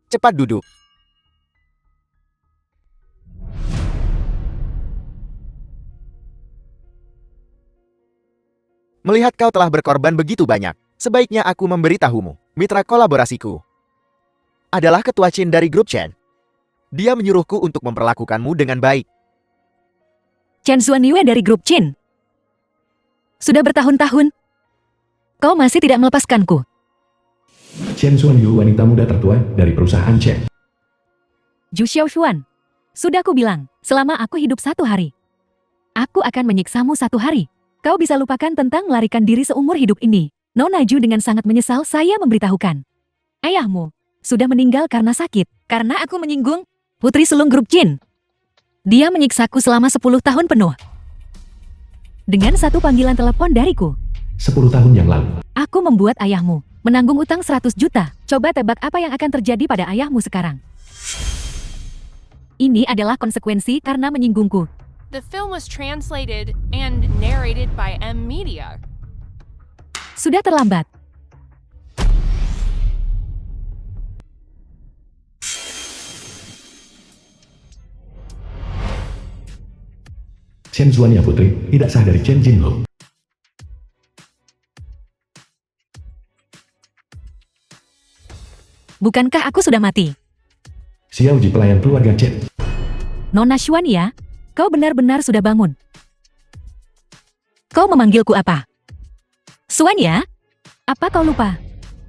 Cepat duduk. Melihat kau telah berkorban begitu banyak, sebaiknya aku memberitahumu. Mitra kolaborasiku adalah ketua Chin dari grup Chen. Dia menyuruhku untuk memperlakukanmu dengan baik. Chen Xuanyue dari grup Chin. Sudah bertahun-tahun, kau masih tidak melepaskanku. Chen Xuanyu, wanita muda tertua dari perusahaan Chen. Zhu Xiaoshuan, sudah aku bilang, selama aku hidup 1 hari, aku akan menyiksamu 1 hari. Kau bisa lupakan tentang melarikan diri seumur hidup ini. Nona Ju dengan sangat menyesal saya memberitahukan. Ayahmu sudah meninggal karena sakit, karena aku menyinggung putri sulung grup Chin. Dia menyiksaku selama 10 tahun penuh. Dengan 1 panggilan telepon dariku, 10 tahun yang lalu. aku membuat ayahmu menanggung utang 100 juta. Coba tebak apa yang akan terjadi pada ayahmu sekarang. Ini adalah konsekuensi karena menyinggungku. The film was translated and narrated by M Media. Sudah terlambat. Chen Xuanya putri, tidak sah dari Chen Jinho. Bukankah aku sudah mati? Xiao Ji, pelayan keluarga Chen. Nona Xuan ya, kau benar-benar sudah bangun. Kau memanggilku apa? Xuan ya? Apa kau lupa?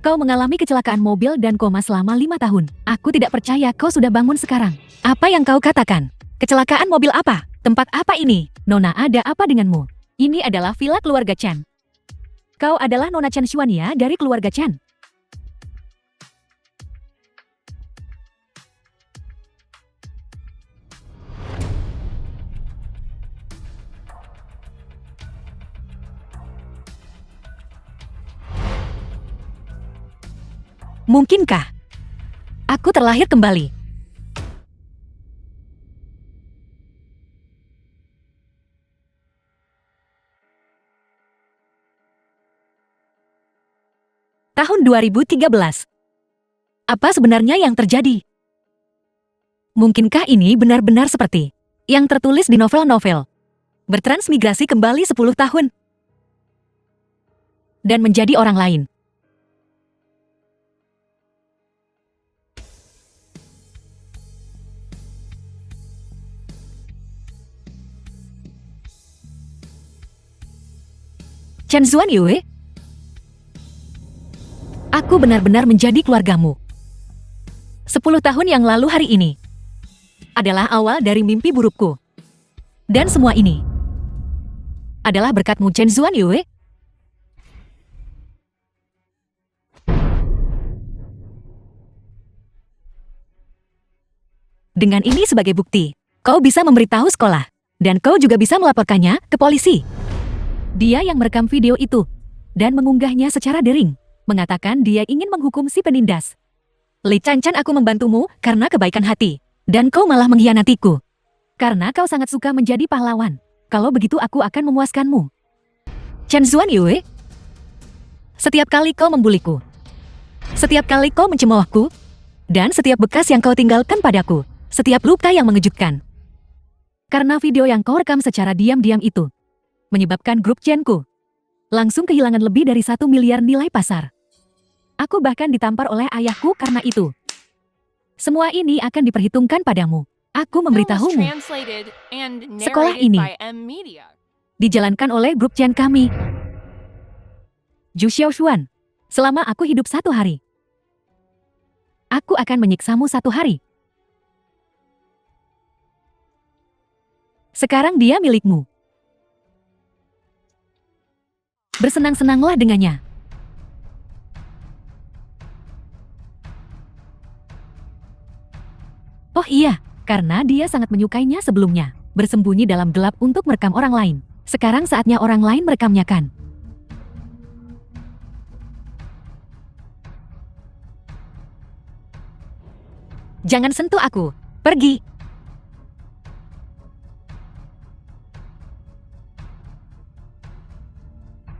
Kau mengalami kecelakaan mobil dan koma selama 5 tahun. Aku tidak percaya kau sudah bangun sekarang. Apa yang kau katakan? Kecelakaan mobil apa? Tempat apa ini? Nona, ada apa denganmu? Ini adalah villa keluarga Chen. Kau adalah Nona Chen Xuan ya dari keluarga Chen. Mungkinkah aku terlahir kembali? Tahun 2013. Apa sebenarnya yang terjadi? Mungkinkah ini benar-benar seperti yang tertulis di novel-novel? Bertransmigrasi kembali 10 tahun dan menjadi orang lain. Chen Xuanyue, aku benar-benar menjadi keluargamu. 10 tahun yang lalu hari ini adalah awal dari mimpi burukku. Dan semua ini adalah berkatmu, Chen Xuanyue. Dengan ini sebagai bukti, kau bisa memberitahu sekolah, dan kau juga bisa melaporkannya ke polisi. Dia yang merekam video itu dan mengunggahnya secara daring, mengatakan dia ingin menghukum si penindas. Li Chan-chan, aku membantumu karena kebaikan hati, dan kau malah mengkhianatiku. Karena kau sangat suka menjadi pahlawan. Kalau begitu aku akan memuaskanmu. Chen Xuanyue, setiap kali kau membuliku, setiap kali kau mencemoohku, dan setiap bekas yang kau tinggalkan padaku, setiap luka yang mengejutkan. Karena video yang kau rekam secara diam-diam itu menyebabkan grup Chen-ku langsung kehilangan lebih dari 1 miliar nilai pasar. Aku bahkan ditampar oleh ayahku karena itu. Semua ini akan diperhitungkan padamu. Aku Film was memberitahumu. translated and Sekolah narrated ini by M Media. dijalankan oleh grup Chen kami. Zhu Xiaoshuan, selama aku hidup 1 hari, aku akan menyiksamu 1 hari. Sekarang dia milikmu. Bersenang-senanglah dengannya. Oh iya, karena dia sangat menyukainya sebelumnya, bersembunyi dalam gelap untuk merekam orang lain. Sekarang saatnya orang lain merekamnya kan? Jangan sentuh aku. Pergi.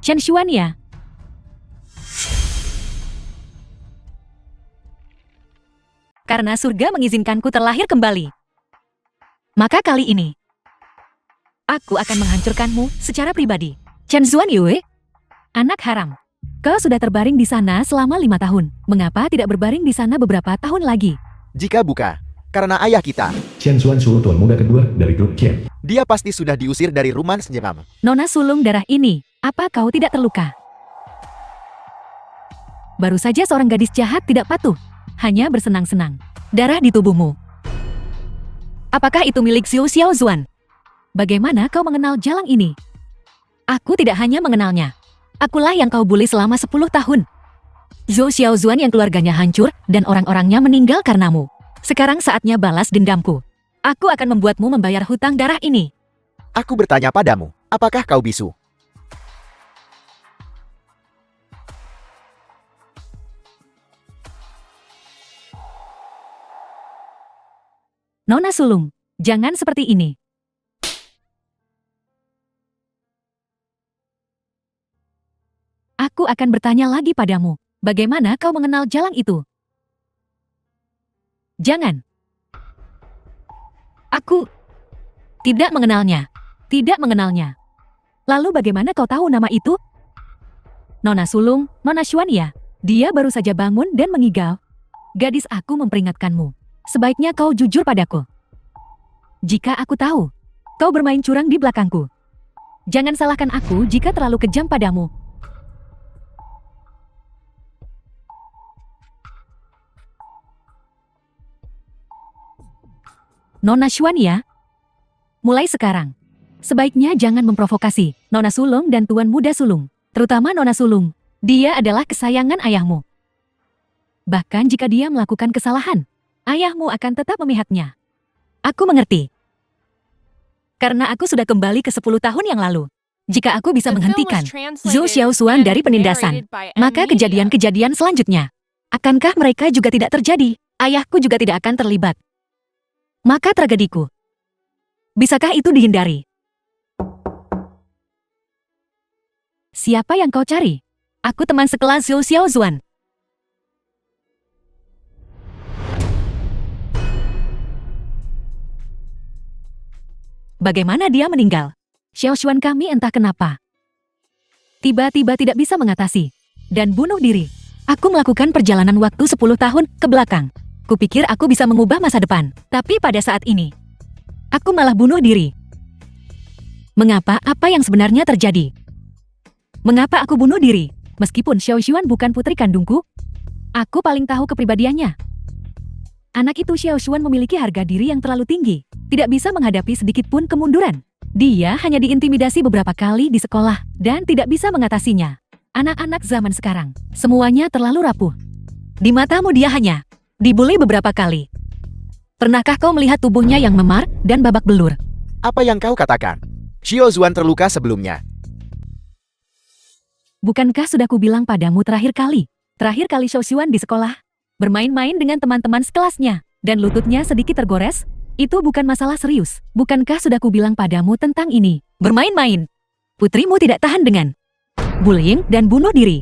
Chen Xuan ya? karena surga mengizinkanku terlahir kembali. Maka kali ini, aku akan menghancurkanmu secara pribadi. Chen Zuan Yue, anak haram. Kau sudah terbaring di sana selama 5 tahun. Mengapa tidak berbaring di sana beberapa tahun lagi? Jika bukan karena ayah kita, Chen Xuansu, tuan muda kedua dari grup Chen. dia pasti sudah diusir dari rumah senyam. Nona sulung darah ini, apa kau tidak terluka? Baru saja seorang gadis jahat tidak patuh, hanya bersenang-senang. Darah di tubuhmu. Apakah itu milik Xiu Xiaozuan? Bagaimana kau mengenal jalang ini? Aku tidak hanya mengenalnya. Akulah yang kau bully selama 10 tahun. Zhou Xiaozuan yang keluarganya hancur dan orang-orangnya meninggal karenamu. Sekarang saatnya balas dendamku. Aku akan membuatmu membayar hutang darah ini. Aku bertanya padamu, apakah kau bisu? Nona sulung, jangan seperti ini. Aku akan bertanya lagi padamu, bagaimana kau mengenal jalang itu? Jangan. Aku tidak mengenalnya. Tidak mengenalnya. Lalu bagaimana kau tahu nama itu? Nona sulung, Nona Xuan ya. Dia baru saja bangun dan mengigau. Gadis aku memperingatkanmu. Sebaiknya kau jujur padaku. Jika aku tahu, kau bermain curang di belakangku. Jangan salahkan aku jika terlalu kejam padamu. Nona Xuan ya. Mulai sekarang, sebaiknya jangan memprovokasi Nona sulung dan tuan muda sulung. Terutama Nona sulung. Dia adalah kesayangan ayahmu. Bahkan jika dia melakukan kesalahan, ayahmu akan tetap memihaknya. Aku mengerti. Karena aku sudah kembali ke 10 tahun yang lalu. Jika aku bisa The film was menghentikan translated Zhou Xiaozuan and dari penindasan, narrated by M maka Media. kejadian-kejadian selanjutnya, akankah mereka juga tidak terjadi? Ayahku juga tidak akan terlibat. Maka tragediku. Bisakah itu dihindari? Siapa yang kau cari? Aku teman sekelas Zhou Xiaozuan. Bagaimana dia meninggal? Xiaozuan kami entah kenapa. Tiba-tiba tidak bisa mengatasi. Dan bunuh diri. Aku melakukan perjalanan waktu 10 tahun ke belakang. Kupikir aku bisa mengubah masa depan. Tapi pada saat ini, aku malah bunuh diri. Mengapa? Apa yang sebenarnya terjadi? Mengapa aku bunuh diri? Meskipun Xiaozuan bukan putri kandungku, aku paling tahu kepribadiannya. Anak itu Xiaozuan memiliki harga diri yang terlalu tinggi. Tidak bisa menghadapi sedikit pun kemunduran. Dia hanya diintimidasi beberapa kali di sekolah dan tidak bisa mengatasinya. Anak-anak zaman sekarang, semuanya terlalu rapuh. Di matamu dia hanya dibully beberapa kali. Pernahkah kau melihat tubuhnya yang memar dan babak belur? Apa yang kau katakan? Xiaozuan terluka sebelumnya. Bukankah sudah kubilang padamu terakhir kali Xiaozuan di sekolah, bermain-main dengan teman-teman sekelasnya, dan lututnya sedikit tergores? Itu bukan masalah serius. Bukankah sudah kubilang padamu tentang ini? Bermain-main. Putrimu tidak tahan dengan bullying dan bunuh diri.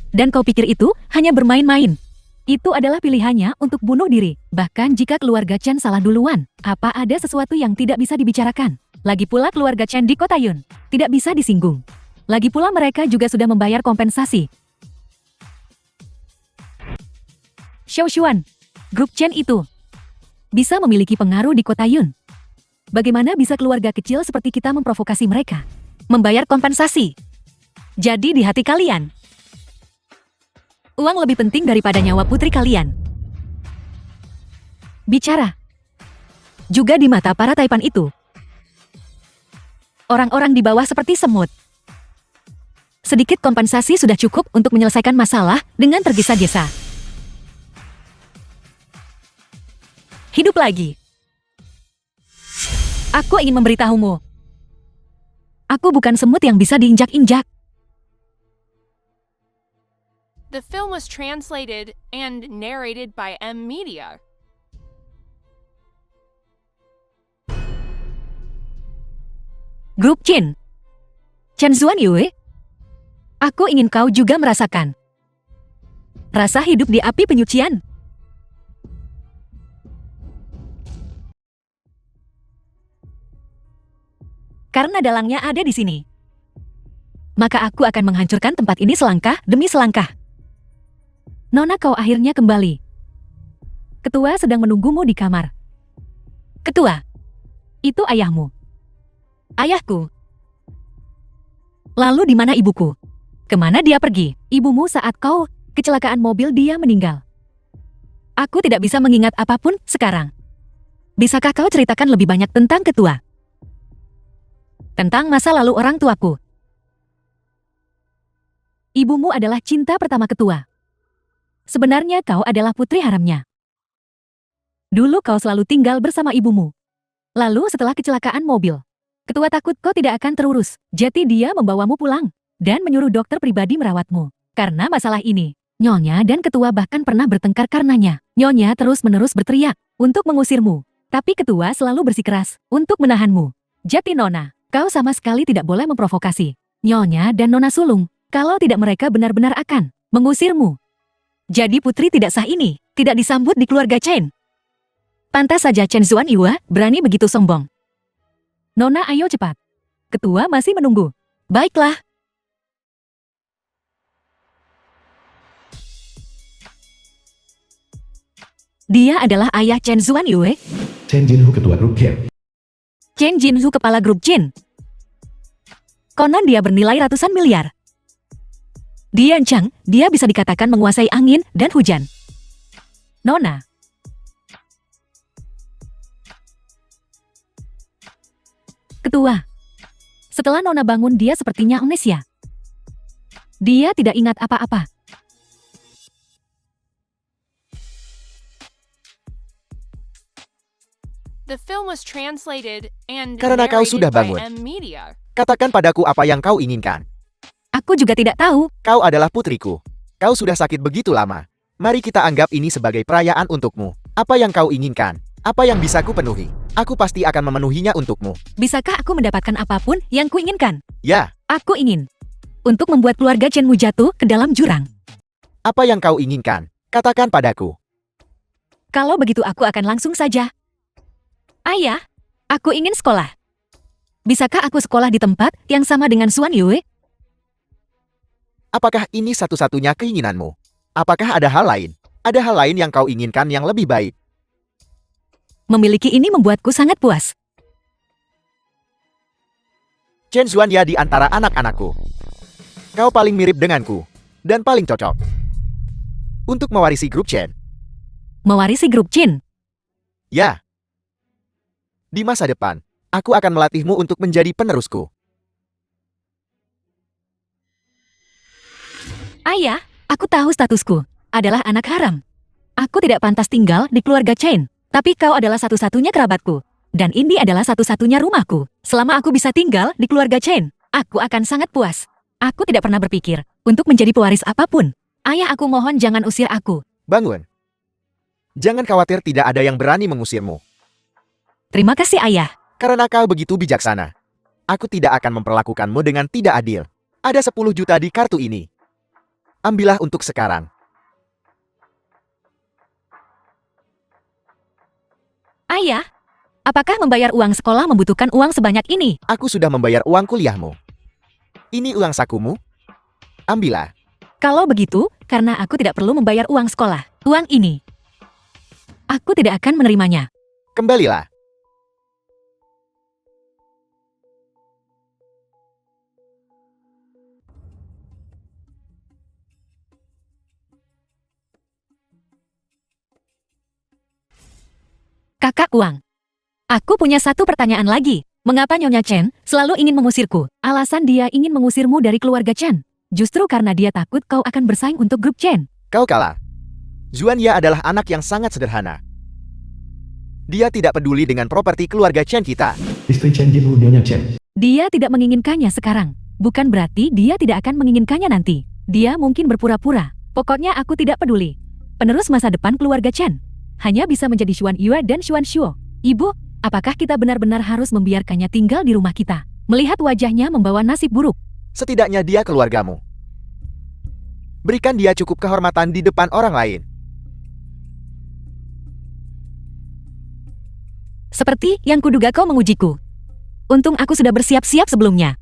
Dan kau pikir itu hanya bermain-main? Itu adalah pilihannya untuk bunuh diri. Bahkan jika keluarga Chen salah duluan, apa ada sesuatu yang tidak bisa dibicarakan? Lagi pula keluarga Chen di kota Yun tidak bisa disinggung. Lagi pula mereka juga sudah membayar kompensasi. Xiaozuan, grup Chen itu bisa memiliki pengaruh di kota Yun. Bagaimana bisa keluarga kecil seperti kita memprovokasi mereka? Membayar kompensasi. Jadi di hati kalian, uang lebih penting daripada nyawa putri kalian. Bicara. Juga di mata para taipan itu, orang-orang di bawah seperti semut. Sedikit kompensasi sudah cukup untuk menyelesaikan masalah dengan tergesa-gesa. Hidup lagi. Aku ingin memberitahumu. Aku bukan semut yang bisa diinjak-injak. The film was translated and narrated by M Media. Grup Chen. Chen Zuan Yue. Aku ingin kau juga merasakan rasa hidup di api penyucian. karena dalangnya ada di sini. Maka aku akan menghancurkan tempat ini selangkah demi selangkah. Nona, kau akhirnya kembali. Ketua sedang menunggumu di kamar. Ketua, itu ayahmu. Ayahku. Lalu di mana ibuku? Kemana dia pergi? Ibumu saat kau kecelakaan mobil dia meninggal. Aku tidak bisa mengingat apapun sekarang. Bisakah kau ceritakan lebih banyak tentang ketua? Tentang masa lalu orang tuaku. Ibumu adalah cinta pertama ketua. Sebenarnya kau adalah putri haramnya. Dulu kau selalu tinggal bersama ibumu. Lalu setelah kecelakaan mobil, ketua takut kau tidak akan terurus. Jadi dia membawamu pulang dan menyuruh dokter pribadi merawatmu. Karena masalah ini, Nyonya dan ketua bahkan pernah bertengkar karenanya. Nyonya terus-menerus berteriak untuk mengusirmu. Tapi ketua selalu bersikeras untuk menahanmu. Jadi Nona, kau sama sekali tidak boleh memprovokasi Nyonya dan Nona sulung. Kalau tidak mereka benar-benar akan mengusirmu. Jadi putri tidak sah ini tidak disambut di keluarga Chen. Pantas saja Chen Zuan Yue berani begitu sombong. Nona, ayo cepat. Ketua masih menunggu. Baiklah. Dia adalah ayah Chen Zuan Yue. Chen Jinhu ketua grup Chen. Chen Jinhu kepala grup Chen. Konon dia bernilai ratusan miliar. Dian Chang, dia bisa dikatakan menguasai angin dan hujan. Nona. Ketua. Setelah Nona bangun dia sepertinya amnesia. Dia tidak ingat apa-apa. The film was translated and Karena kau sudah narrated by bangun. M Media. Katakan padaku apa yang kau inginkan. Aku juga tidak tahu. Kau adalah putriku. Kau sudah sakit begitu lama. Mari kita anggap ini sebagai perayaan untukmu. Apa yang kau inginkan? Apa yang bisa ku penuhi? Aku pasti akan memenuhinya untukmu. Bisakah aku mendapatkan apapun yang kuinginkan? Ya, Aku ingin untuk membuat keluarga Chenmu jatuh ke dalam jurang. apa yang kau inginkan? Katakan padaku. Kalau begitu aku akan langsung saja. Ayah, aku ingin sekolah. Bisakah aku sekolah di tempat yang sama dengan Suan Yue? Apakah ini satu-satunya keinginanmu? Apakah ada hal lain? Ada hal lain yang kau inginkan yang lebih baik? Memiliki ini membuatku sangat puas. Chen Xuanya di antara anak-anakku. Kau paling mirip denganku. Dan paling cocok. Untuk mewarisi grup Chen. Mewarisi grup Chin. Ya. Di masa depan, aku akan melatihmu untuk menjadi penerusku. Ayah, aku tahu statusku. Adalah anak haram. Aku tidak pantas tinggal di keluarga Chen. Tapi kau adalah satu-satunya kerabatku. Dan ini adalah satu-satunya rumahku. Selama aku bisa tinggal di keluarga Chen, aku akan sangat puas. Aku tidak pernah berpikir untuk menjadi pewaris apapun. Ayah, aku mohon jangan usir aku. Bangun. Jangan khawatir, tidak ada yang berani mengusirmu. Terima kasih, Ayah. Karena kau begitu bijaksana. Aku tidak akan memperlakukanmu dengan tidak adil. Ada 10 juta di kartu ini. Ambillah untuk sekarang. Ayah, apakah membayar uang sekolah membutuhkan uang sebanyak ini? Aku sudah membayar uang kuliahmu. Ini uang sakumu. Ambillah. Kalau begitu, karena aku tidak perlu membayar uang sekolah, uang ini, aku tidak akan menerimanya. Kembalilah. Kakak uang. Aku punya satu pertanyaan lagi. Mengapa Nyonya Chen selalu ingin mengusirku? Alasan dia ingin mengusirmu dari keluarga Chen. Justru karena dia takut kau akan bersaing untuk grup Chen. Kau kalah. Xuanya adalah anak yang sangat sederhana. Dia tidak peduli dengan properti keluarga Chen kita. Istri Chen Jinhu Nyonya Chen. Dia tidak menginginkannya sekarang. Bukan berarti dia tidak akan menginginkannya nanti. Dia mungkin berpura-pura. Pokoknya aku tidak peduli. Penerus masa depan keluarga Chen hanya bisa menjadi Xuan Yue dan Xuan Shuo. Ibu, apakah kita benar-benar harus membiarkannya tinggal di rumah kita? Melihat wajahnya membawa nasib buruk. Setidaknya dia keluargamu. Berikan dia cukup kehormatan di depan orang lain. Seperti yang kuduga kau mengujiku. Untung aku sudah bersiap-siap sebelumnya.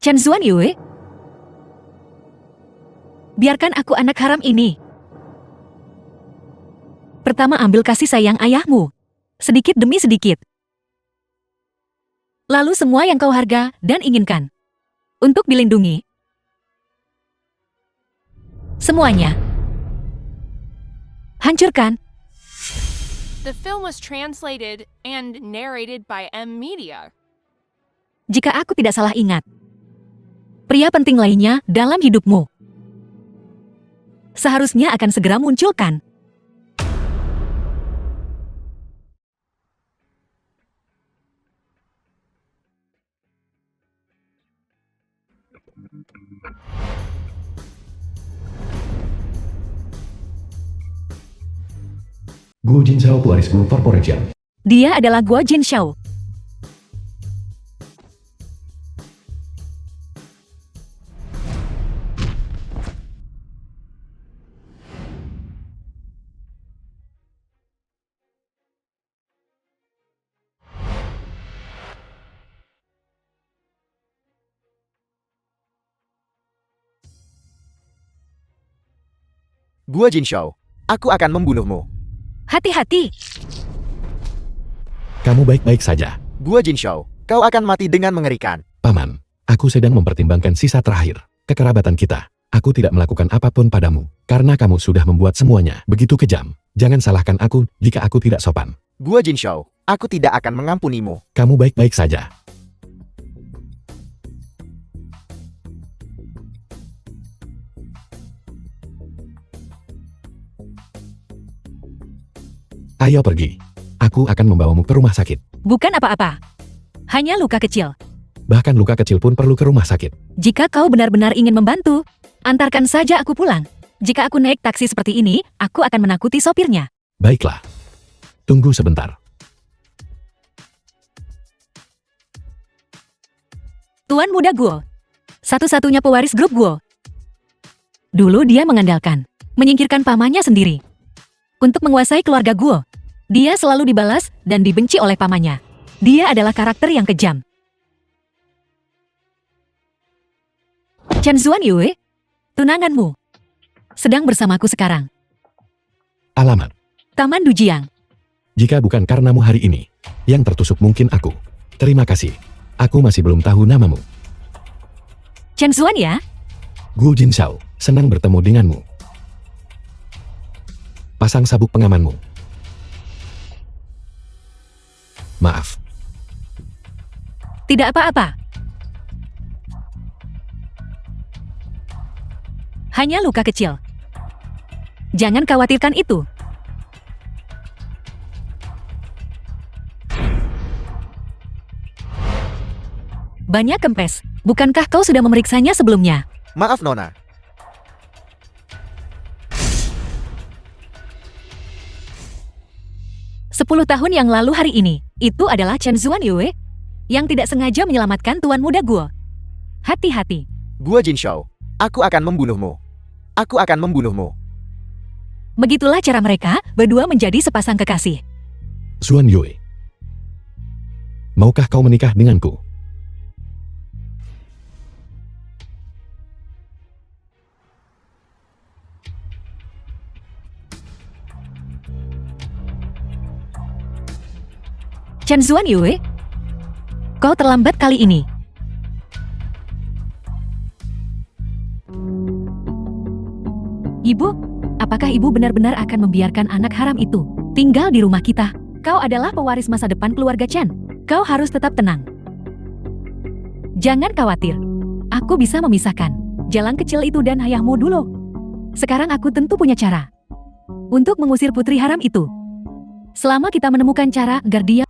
Chen Zuan Yue? Biarkan aku anak haram ini. Pertama ambil kasih sayang ayahmu. Sedikit demi sedikit. Lalu semua yang kau harga dan inginkan. Untuk dilindungi. Semuanya. Hancurkan. The film was translated and narrated by M Media. Jika aku tidak salah ingat. Pria penting lainnya dalam hidupmu. Seharusnya akan segera munculkan. Guo Jinshao pewaris Guo Corporation. Dia adalah Guo Jinshao. Guo Jinshao, aku akan membunuhmu. Hati-hati. Kamu baik-baik saja. Guo Jinshao, kau akan mati dengan mengerikan. Paman, aku sedang mempertimbangkan sisa terakhir. Kekerabatan kita. Aku tidak melakukan apapun padamu. Karena kamu sudah membuat semuanya begitu kejam. Jangan salahkan aku jika aku tidak sopan. Guo Jinshao, aku tidak akan mengampunimu. Kamu baik-baik saja. Ayo pergi. Aku akan membawamu ke rumah sakit. Bukan apa-apa. Hanya luka kecil. Bahkan luka kecil pun perlu ke rumah sakit. Jika kau benar-benar ingin membantu, antarkan saja aku pulang. Jika aku naik taksi seperti ini, aku akan menakuti sopirnya. Baiklah. Tunggu sebentar. Tuan Muda Guo. Satu-satunya pewaris grup Guo. Dulu dia mengandalkan, menyingkirkan pamannya sendiri. Untuk menguasai keluarga Guo. Dia selalu dibalas dan dibenci oleh pamannya. Dia adalah karakter yang kejam. Chen Zuan Yue, tunanganmu sedang bersamaku sekarang. Alamat. Taman Dujiang. Jika bukan karenamu hari ini, yang tertusuk mungkin aku. Terima kasih. Aku masih belum tahu namamu. Chen Zuan ya? Guo Jinshao, senang bertemu denganmu. Pasang sabuk pengamanmu. Maaf. Tidak apa-apa. Hanya luka kecil. Jangan khawatirkan itu. Banyak kempes. Bukankah kau sudah memeriksanya sebelumnya? Maaf Nona. Sepuluh tahun yang lalu hari ini, itu adalah Chen Zuan Yue yang tidak sengaja menyelamatkan Tuan Muda Guo. Hati-hati. Guo Jinshao, aku akan membunuhmu. Aku akan membunuhmu. Begitulah cara mereka berdua menjadi sepasang kekasih. Zuan Yue. Maukah kau menikah denganku? Chen Zuan Yue, kau terlambat kali ini. Ibu, apakah ibu benar-benar akan membiarkan anak haram itu tinggal di rumah kita? Kau adalah pewaris masa depan keluarga Chen. Kau harus tetap tenang. Jangan khawatir. Aku bisa memisahkan jalan kecil itu dan ayahmu dulu. Sekarang aku tentu punya cara untuk mengusir putri haram itu. Selama kita menemukan cara agar dia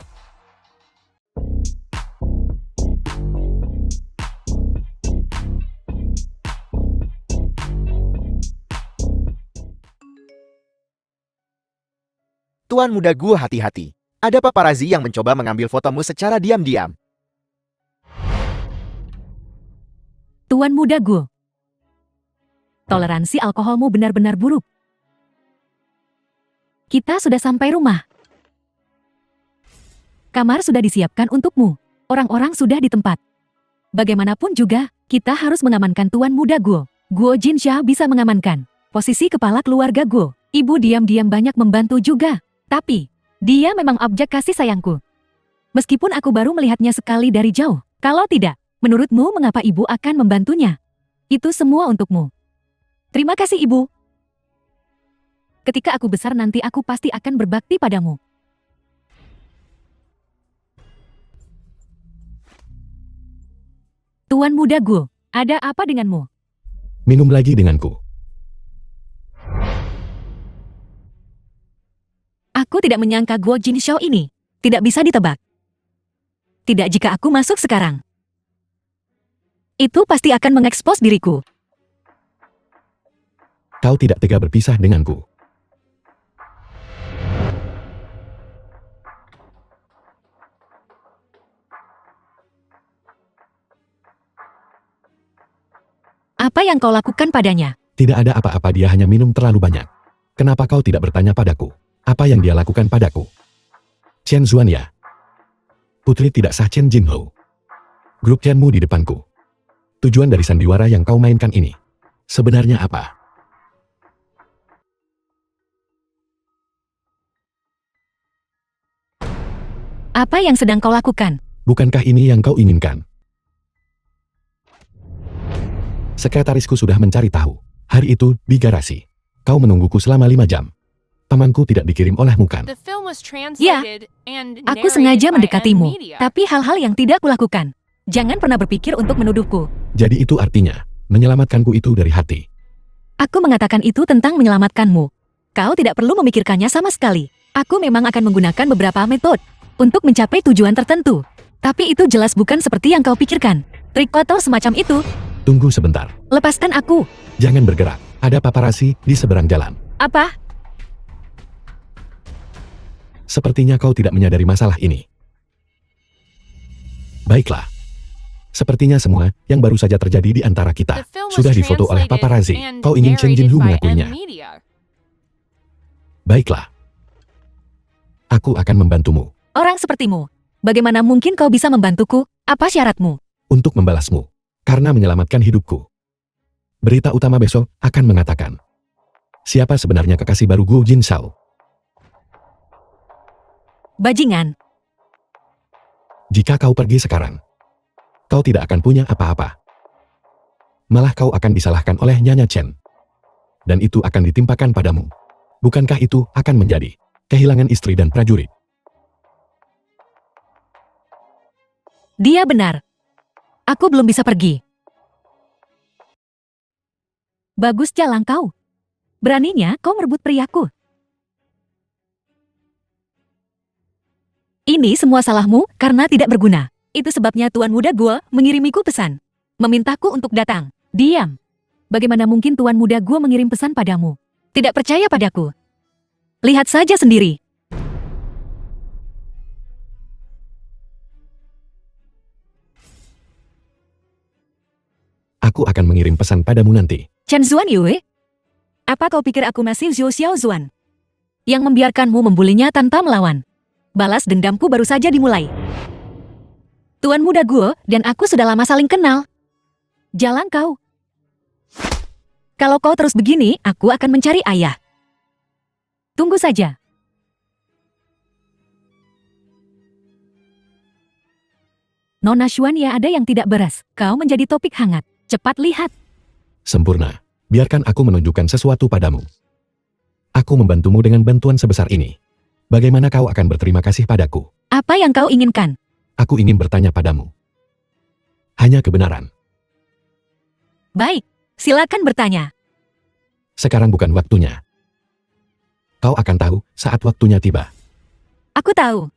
Tuan muda Guo, hati-hati. Ada paparazi yang mencoba mengambil fotomu secara diam-diam. Tuan muda Guo. Toleransi alkoholmu benar-benar buruk. Kita sudah sampai rumah. Kamar sudah disiapkan untukmu. Orang-orang sudah di tempat. Bagaimanapun juga, kita harus mengamankan Tuan muda Guo. Guo Jinsha bisa mengamankan posisi kepala keluarga Guo. Ibu diam-diam banyak membantu juga. Tapi, dia memang objek kasih sayangku. Meskipun aku baru melihatnya sekali dari jauh. Kalau tidak, menurutmu mengapa ibu akan membantunya? Itu semua untukmu. Terima kasih ibu. Ketika aku besar nanti aku pasti akan berbakti padamu. Tuan muda Guo, ada apa denganmu? Minum lagi denganku. Aku tidak menyangka Guo Jinsha ini tidak bisa ditebak. Tidak jika aku masuk sekarang. Itu pasti akan mengekspos diriku. Kau tidak tega berpisah denganku. Apa yang kau lakukan padanya? Tidak ada apa-apa, dia hanya minum terlalu banyak. Kenapa kau tidak bertanya padaku? Apa yang dia lakukan padaku? Chen Zuan ya? Putri tidak sah Chen Jinho. Grup Chenmu di depanku. Tujuan dari sandiwara yang kau mainkan ini sebenarnya apa? Apa yang sedang kau lakukan? Bukankah ini yang kau inginkan? Sekretarisku sudah mencari tahu. Hari itu, di garasi. Kau menungguku selama 5 jam. Temanku tidak dikirim olehmu kan? The film was translated and Aku narrated sengaja by mendekatimu, M-Media. tapi hal-hal yang tidak kulakukan. Jangan pernah berpikir untuk menuduhku. Jadi itu artinya, menyelamatkanku itu dari hati. Aku mengatakan itu tentang menyelamatkanmu. Kau tidak perlu memikirkannya sama sekali. Aku memang akan menggunakan beberapa metode untuk mencapai tujuan tertentu. Tapi itu jelas bukan seperti yang kau pikirkan. Trik kotor semacam itu. Tunggu sebentar. Lepaskan aku. Jangan bergerak. Ada paparazzi di seberang jalan. Apa? Sepertinya kau tidak menyadari masalah ini. Baiklah. Sepertinya semua yang baru saja terjadi di antara The kita film was sudah difoto oleh translated paparazzi. and Kau ingin Chen narrated Jinhu by mengakuinya. M-Media. Baiklah. Aku akan membantumu Orang sepertimu. Bagaimana mungkin kau bisa membantuku? Apa syaratmu? untuk membalasmu. Karena menyelamatkan hidupku. Berita utama besok akan mengatakan siapa sebenarnya kekasih baru Guo Jinsha. Bajingan. Jika kau pergi sekarang, kau tidak akan punya apa-apa. Malah kau akan disalahkan oleh Nyonya Chen. Dan itu akan ditimpakan padamu. Bukankah itu akan menjadi kehilangan istri dan prajurit? Dia benar. Aku belum bisa pergi. Bagus jalan kau. Beraninya kau merebut priaku. Ini semua salahmu karena tidak berguna. Itu sebabnya Tuan Muda Guo mengirimiku pesan. Memintaku untuk datang. Diam. Bagaimana mungkin Tuan Muda Guo mengirim pesan padamu? Tidak percaya padaku. Lihat saja sendiri. Aku akan mengirim pesan padamu nanti. Chen Zuan Yue? Apa kau pikir aku masih Zhou Xiao Zuan? Yang membiarkanmu membulinya tanpa melawan. Balas dendamku baru saja dimulai. Tuan Muda Guo dan aku sudah lama saling kenal. Jalan kau. Kalau kau terus begini, aku akan mencari ayah. Tunggu saja. Nona Xuan ya, ada yang tidak beres. Kau menjadi topik hangat. Cepat lihat. Sempurna. Biarkan aku menunjukkan sesuatu padamu. Aku membantumu dengan bantuan sebesar ini. Bagaimana kau akan berterima kasih padaku? Apa yang kau inginkan? Aku ingin bertanya padamu. Hanya kebenaran. Baik, silakan bertanya. Sekarang bukan waktunya. Kau akan tahu saat waktunya tiba. Aku tahu.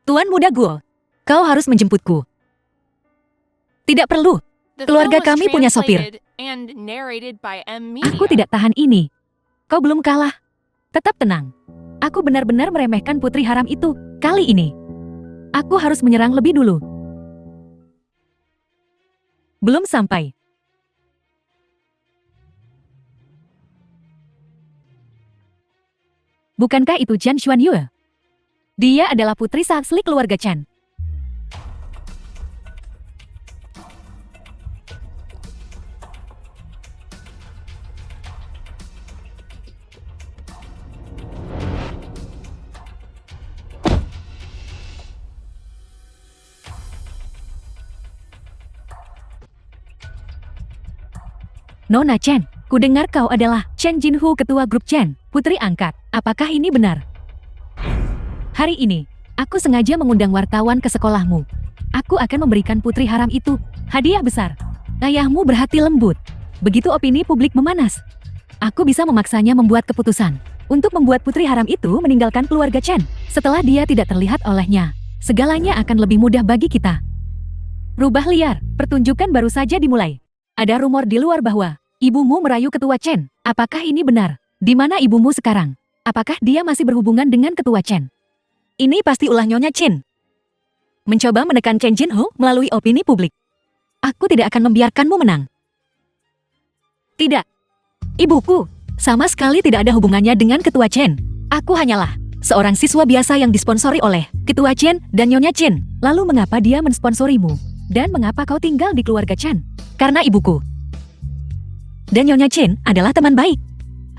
Tuan Muda Guo, kau harus menjemputku. Tidak perlu. The Keluarga film was kami punya sopir. translated and narrated by M Media. Aku tidak tahan ini. Kau belum kalah. Tetap tenang. Aku benar-benar meremehkan putri haram itu. Kali ini, aku harus menyerang lebih dulu. Belum sampai. Bukankah itu Chen Xuanyue? Dia adalah putri asli keluarga Chen. Nona Chen, ku dengar kau adalah Chen Jinhu, ketua grup Chen, putri angkat. Apakah ini benar? Hari ini, aku sengaja mengundang wartawan ke sekolahmu. Aku akan memberikan putri haram itu hadiah besar. Ayahmu berhati lembut. Begitu opini publik memanas, aku bisa memaksanya membuat keputusan untuk membuat putri haram itu meninggalkan keluarga Chen. Setelah dia tidak terlihat olehnya, segalanya akan lebih mudah bagi kita. Rubah liar, pertunjukan baru saja dimulai. Ada rumor di luar bahwa ibumu merayu ketua Chen. Apakah ini benar? Di mana ibumu sekarang? Apakah dia masih berhubungan dengan ketua Chen? Ini pasti ulah Nyonya Chen. Mencoba menekan Chen Jinho melalui opini publik. Aku tidak akan membiarkanmu menang. Tidak. Ibuku sama sekali tidak ada hubungannya dengan ketua Chen. Aku hanyalah seorang siswa biasa yang disponsori oleh ketua Chen dan Nyonya Chen. Lalu mengapa dia mensponsorimu? Dan mengapa kau tinggal di keluarga Chen? Karena ibuku dan Nyonya Chen adalah teman baik.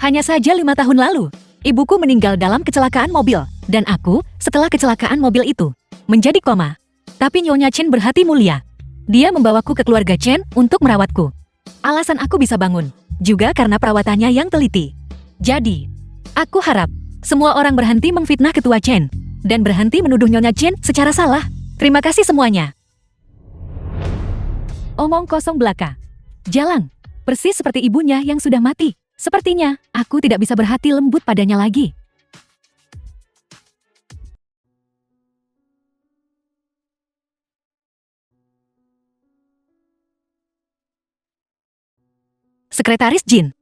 Hanya saja 5 tahun lalu, ibuku meninggal dalam kecelakaan mobil. Dan aku, setelah kecelakaan mobil itu, menjadi koma. Tapi Nyonya Chen berhati mulia. Dia membawaku ke keluarga Chen untuk merawatku. Alasan aku bisa bangun, juga karena perawatannya yang teliti. Jadi, aku harap semua orang berhenti memfitnah ketua Chen dan berhenti menuduh Nyonya Chen secara salah. Terima kasih semuanya. Omong kosong belaka. Jalang. Persis seperti ibunya yang sudah mati. Sepertinya, aku tidak bisa berhati lembut padanya lagi. Sekretaris Jin.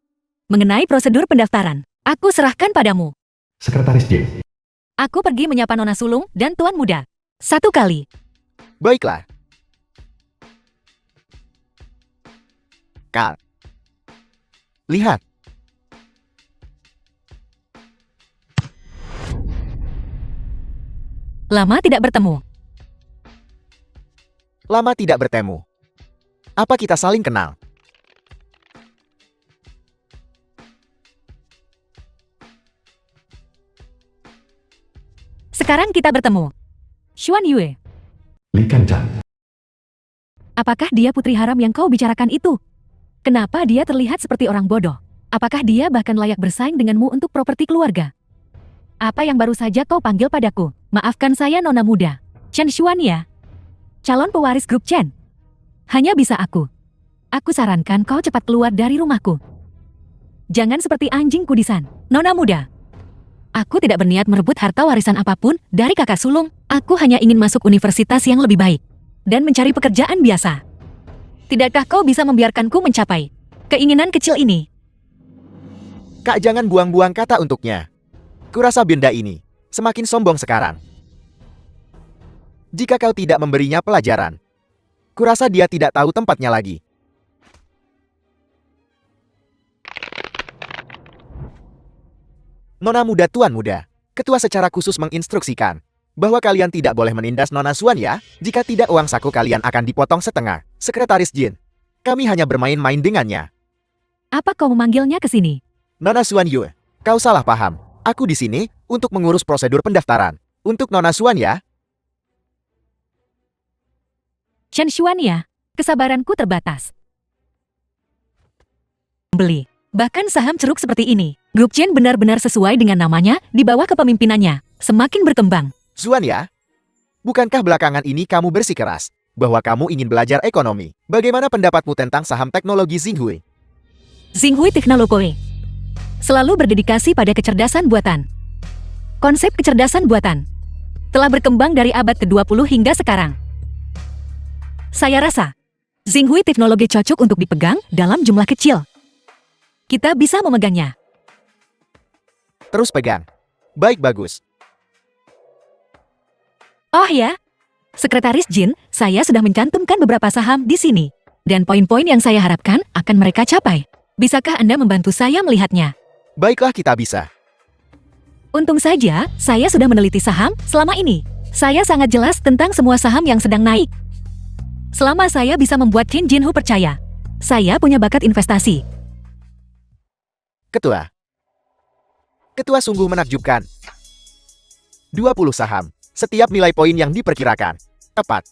Mengenai prosedur pendaftaran, aku serahkan padamu. Sekretaris Jin. Aku pergi menyapa Nona Sulung dan Tuan Muda. 1 kali. Baiklah. Kak. Lihat. Lama tidak bertemu. Lama tidak bertemu. Apa kita saling kenal? Sekarang kita bertemu. Xuanyue. Li Kanchan. Apakah dia putri haram yang kau bicarakan itu? Kenapa dia terlihat seperti orang bodoh? Apakah dia bahkan layak bersaing denganmu untuk properti keluarga? Apa yang baru saja kau panggil padaku? Maafkan saya Nona Muda. Chen Xuan ya? Calon pewaris grup Chen. Hanya bisa aku. Aku sarankan kau cepat keluar dari rumahku. Jangan seperti anjing kudisan, Nona Muda. Aku tidak berniat merebut harta warisan apapun dari kakak sulung. Aku hanya ingin masuk universitas yang lebih baik dan mencari pekerjaan biasa. Tidakkah kau bisa membiarkanku mencapai keinginan kecil ini? Kak, jangan buang-buang kata untuknya. Kurasa benda ini semakin sombong sekarang. Jika kau tidak memberinya pelajaran, kurasa dia tidak tahu tempatnya lagi. Nona Muda, Tuan Muda, ketua secara khusus menginstruksikan bahwa kalian tidak boleh menindas Nona Xuan ya. Jika tidak, uang saku kalian akan dipotong setengah. Sekretaris Jin, kami hanya bermain-main dengannya. Apa kau memanggilnya ke sini? Nona Xuan Yue, kau salah paham. Aku di sini untuk mengurus prosedur pendaftaran. Untuk Nona Xuan ya. Chen Xuan ya? Kesabaranku terbatas. Beli. Bahkan saham ceruk seperti ini. Grup Chen benar-benar sesuai dengan namanya di bawah kepemimpinannya. Semakin berkembang. Zuan ya, bukankah belakangan ini kamu bersikeras bahwa kamu ingin belajar ekonomi? Bagaimana pendapatmu tentang saham teknologi Xinghui? Xinghui Technology selalu berdedikasi pada kecerdasan buatan. Konsep kecerdasan buatan telah berkembang dari abad ke-20 hingga sekarang. Saya rasa, Xinghui Teknologi cocok untuk dipegang dalam jumlah kecil. Kita bisa memegangnya. Terus pegang. Baik, bagus. Oh ya, Sekretaris Jin, saya sudah mencantumkan beberapa saham di sini. Dan poin-poin yang saya harapkan akan mereka capai. Bisakah Anda membantu saya melihatnya? Baiklah, kita bisa. Untung saja, saya sudah meneliti saham selama ini. Saya sangat jelas tentang semua saham yang sedang naik. Selama saya bisa membuat Qin Jinhu percaya, saya punya bakat investasi. Ketua sungguh menakjubkan. 20 saham, setiap nilai poin yang diperkirakan. Tepat.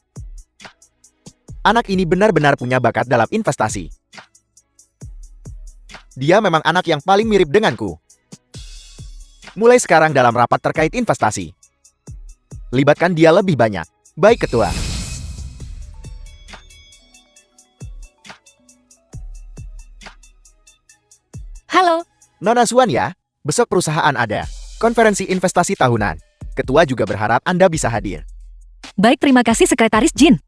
Anak ini benar-benar punya bakat dalam investasi. Dia memang anak yang paling mirip denganku. Mulai sekarang dalam rapat terkait investasi, libatkan dia lebih banyak. Baik, Ketua. Halo, Nona Zuan ya, besok perusahaan ada konferensi investasi tahunan. Ketua juga berharap Anda bisa hadir. baik, terima kasih Sekretaris Jin.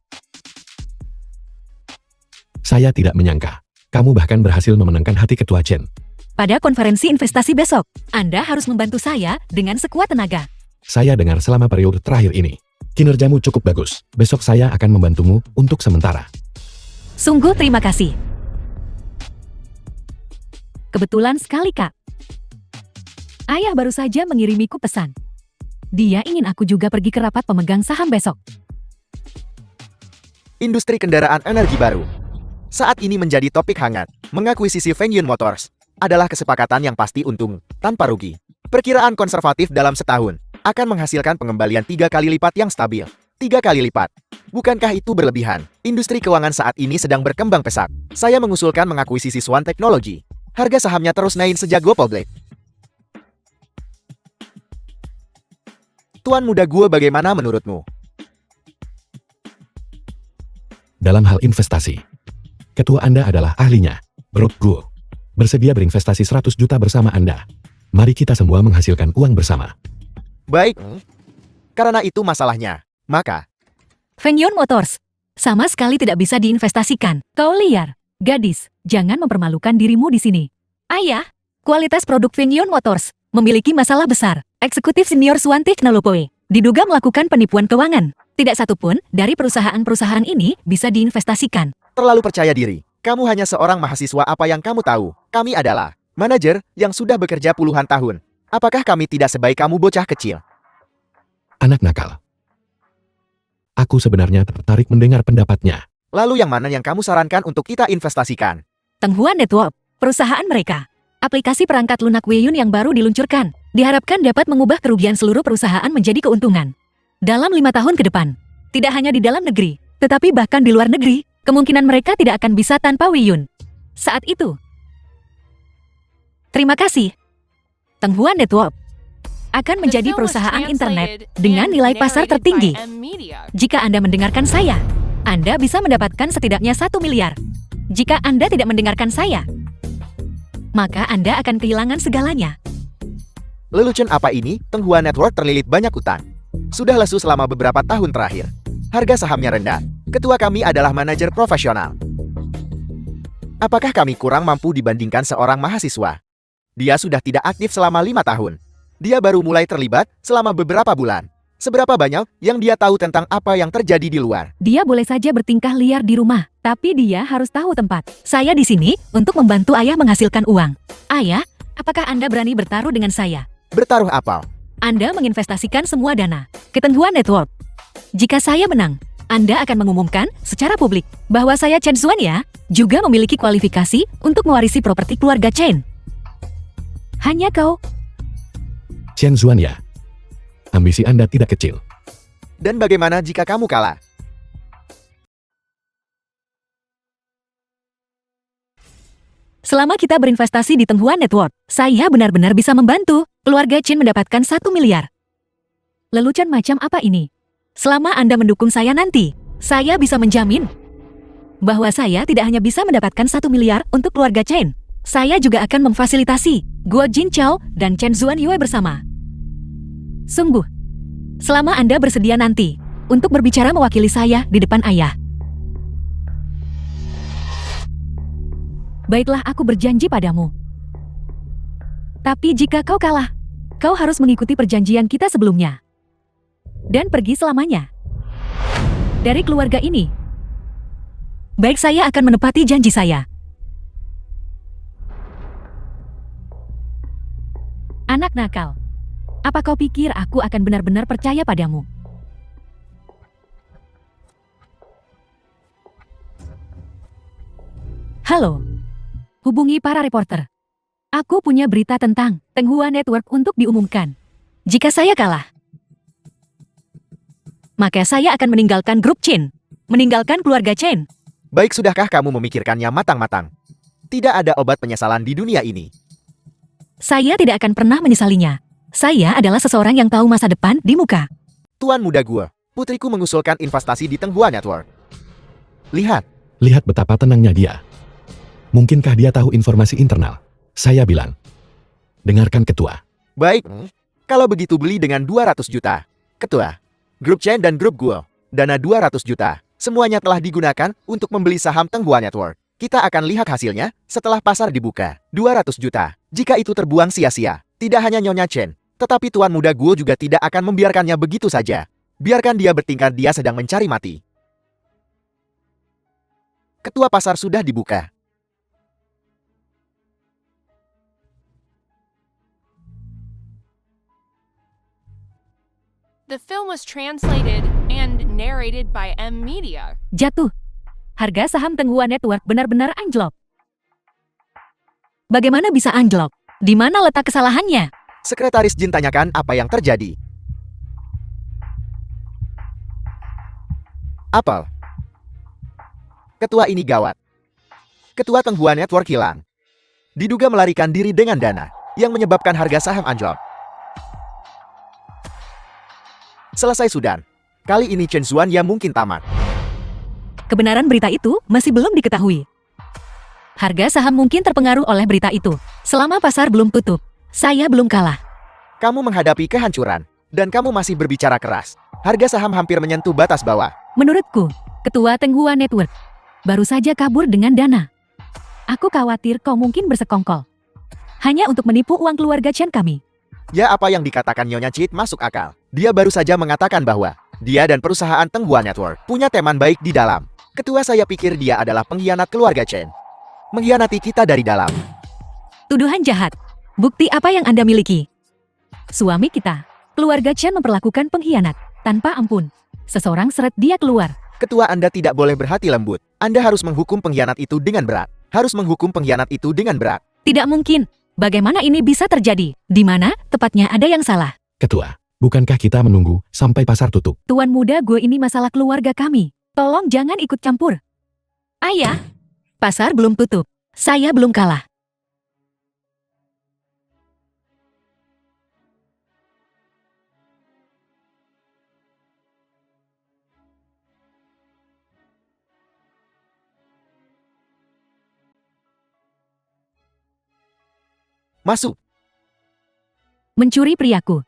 Saya tidak menyangka. Kamu bahkan berhasil memenangkan hati Ketua Chen. Pada konferensi investasi besok, Anda harus membantu saya dengan sekuat tenaga. Saya dengar selama periode terakhir ini, kinerjamu cukup bagus. Besok saya akan membantumu untuk sementara. Sungguh terima kasih. Kebetulan sekali, Kak. Ayah baru saja mengirimiku pesan. Dia ingin aku juga pergi ke rapat pemegang saham besok. Industri kendaraan energi baru saat ini menjadi topik hangat. Mengakuisisi Fengyun Motors adalah kesepakatan yang pasti untung tanpa rugi. Perkiraan konservatif dalam setahun akan menghasilkan pengembalian 3 kali lipat yang stabil. 3 kali lipat. Bukankah itu berlebihan? Industri keuangan saat ini sedang berkembang pesat. Saya mengusulkan mengakuisisi Swan Technology. Harga sahamnya terus naik sejak Global Black. Tuan muda gue, bagaimana menurutmu? Dalam hal investasi, Ketua Anda adalah ahlinya. Bro, bersedia berinvestasi 100 juta bersama Anda. Mari kita semua menghasilkan uang bersama. Baik. Karena itu masalahnya. Maka, Fengyun Motors sama sekali tidak bisa diinvestasikan. Kau liar, gadis, jangan mempermalukan dirimu di sini. Ayah, kualitas produk Fengyun Motors memiliki masalah besar. Eksekutif senior Swan Technology diduga melakukan penipuan keuangan. Tidak satupun dari perusahaan-perusahaan ini bisa diinvestasikan. terlalu percaya diri. Kamu hanya seorang mahasiswa, apa yang kamu tahu? Kami adalah manajer yang sudah bekerja puluhan tahun. Apakah kami tidak sebaik kamu, bocah kecil? Anak nakal. Aku sebenarnya tertarik mendengar pendapatnya. Lalu yang mana yang kamu sarankan untuk kita investasikan? Tenghua Network, perusahaan mereka. Aplikasi perangkat lunak Weiyun yang baru diluncurkan, diharapkan dapat mengubah kerugian seluruh perusahaan menjadi keuntungan. Dalam 5 tahun ke depan, tidak hanya di dalam negeri, tetapi bahkan di luar negeri, kemungkinan mereka tidak akan bisa tanpa Weiyun. Saat itu, terima kasih. Tenghua Network akan menjadi perusahaan internet dengan nilai pasar tertinggi. Jika Anda mendengarkan saya, Anda bisa mendapatkan setidaknya 1 miliar. Jika Anda tidak mendengarkan saya, maka Anda akan kehilangan segalanya. Lelucon apa ini? Tenghua Network terlilit banyak utang. Sudah lesu selama beberapa tahun terakhir. Harga sahamnya rendah. Ketua kami adalah manajer profesional. Apakah kami kurang mampu dibandingkan seorang mahasiswa? Dia sudah tidak aktif selama 5 tahun. Dia baru mulai terlibat selama beberapa bulan. Seberapa banyak yang dia tahu tentang apa yang terjadi di luar? Dia boleh saja bertingkah liar di rumah, tapi dia harus tahu tempat. Saya di sini untuk membantu ayah menghasilkan uang. Ayah, apakah Anda berani bertaruh dengan saya? Bertaruh apa? Anda menginvestasikan semua dana ke Tenghua Network. Jika saya menang, Anda akan mengumumkan secara publik bahwa saya Chen Xuan ya, juga memiliki kualifikasi untuk mewarisi properti keluarga Chen. Hanya kau. Chen Xuan ya. Ambisi Anda tidak kecil. Dan bagaimana jika kamu kalah? Selama kita berinvestasi di Tenghua Network, saya benar-benar bisa membantu keluarga Chen mendapatkan 1 miliar. Lelucon macam apa ini? Selama Anda mendukung saya nanti, saya bisa menjamin bahwa saya tidak hanya bisa mendapatkan 1 miliar untuk keluarga Chen. Saya juga akan memfasilitasi Guo Jinchao dan Chen Zuanyue bersama. Sungguh, selama Anda bersedia nanti untuk berbicara mewakili saya di depan ayah. Baiklah, aku berjanji padamu. Tapi jika kau kalah, kau harus mengikuti perjanjian kita sebelumnya. Dan pergi selamanya dari keluarga ini. Baik, saya akan menepati janji saya. Anak nakal, apa kau pikir aku akan benar-benar percaya padamu? Halo, hubungi para reporter. Aku punya berita tentang Tenghua Network untuk diumumkan. Jika saya kalah, maka saya akan meninggalkan grup Chen, meninggalkan keluarga Chen. Baik, sudahkah kamu memikirkannya matang-matang? Tidak ada obat penyesalan di dunia ini. Saya tidak akan pernah menyesalinya. Saya adalah seseorang yang tahu masa depan di muka. Tuan muda Guo, putriku mengusulkan investasi di Tenghua Network. Lihat, Lihat betapa tenangnya dia. Mungkinkah dia tahu informasi internal? Saya bilang. Dengarkan ketua. baik. Kalau begitu beli dengan 200 juta. Ketua, grup Chen dan grup Guo, dana 200 juta. Semuanya telah digunakan untuk membeli saham Tenghua Network. Kita akan lihat hasilnya setelah pasar dibuka. 200 juta. Jika itu terbuang sia-sia, tidak hanya Nyonya Chen, tetapi Tuan Muda Guo juga tidak akan membiarkannya begitu saja. Biarkan dia bertingkah, dia sedang mencari mati. Ketua pasar sudah dibuka. The film was translated and narrated by M Media. Jatuh. Harga saham Tenghua Network benar-benar anjlok. Bagaimana bisa anjlok? Di mana letak kesalahannya? Sekretaris Jin tanyakan apa yang terjadi. Apel. Ketua ini gawat. Ketua Tenghua Network hilang. Diduga melarikan diri dengan dana, yang menyebabkan harga saham anjlok. Selesai sudah. Kali ini Chen Zuanyue mungkin tamat. Kebenaran berita itu masih belum diketahui. Harga saham mungkin terpengaruh oleh berita itu. Selama pasar belum tutup, saya belum kalah. Kamu menghadapi kehancuran, dan kamu masih berbicara keras. Harga saham hampir menyentuh batas bawah. Menurutku, Ketua Tenghua Network baru saja kabur dengan dana. Aku khawatir kau mungkin bersekongkol. Hanya untuk menipu uang keluarga Chen kami. Ya, apa yang dikatakan Nyonya Chit masuk akal. Dia baru saja mengatakan bahwa dia dan perusahaan Tenghua Network punya teman baik di dalam. Ketua, saya pikir dia adalah pengkhianat keluarga Chen. Mengkhianati kita dari dalam. Tuduhan jahat. Bukti apa yang Anda miliki? Suami kita, keluarga Chen memperlakukan pengkhianat tanpa ampun. Seseorang seret dia keluar. Ketua, Anda tidak boleh berhati lembut. Anda harus menghukum pengkhianat itu dengan berat. Harus menghukum pengkhianat itu dengan berat. Tidak mungkin. Bagaimana ini bisa terjadi? Di mana tepatnya ada yang salah? Ketua, bukankah kita menunggu sampai pasar tutup? Tuan muda gue, ini masalah keluarga kami. Tolong jangan ikut campur. Ayah, pasar belum tutup. Saya belum kalah. Masuk. Mencuri priaku.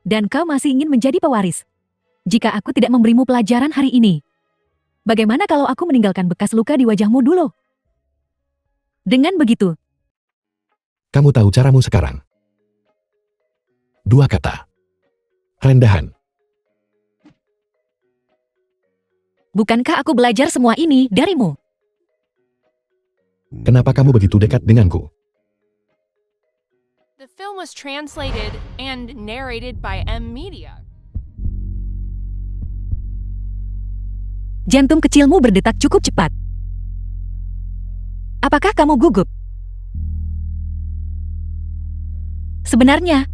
Dan kau masih ingin menjadi pewaris. Jika aku tidak memberimu pelajaran hari ini, bagaimana kalau aku meninggalkan bekas luka di wajahmu dulu? Dengan begitu, Kamu tahu caramu sekarang. 2 kata. Rendahan. bukankah aku belajar semua ini darimu? Kenapa kamu begitu dekat denganku? The film was translated and narrated by M Media. Jantung kecilmu berdetak cukup cepat. Apakah kamu gugup? Sebenarnya,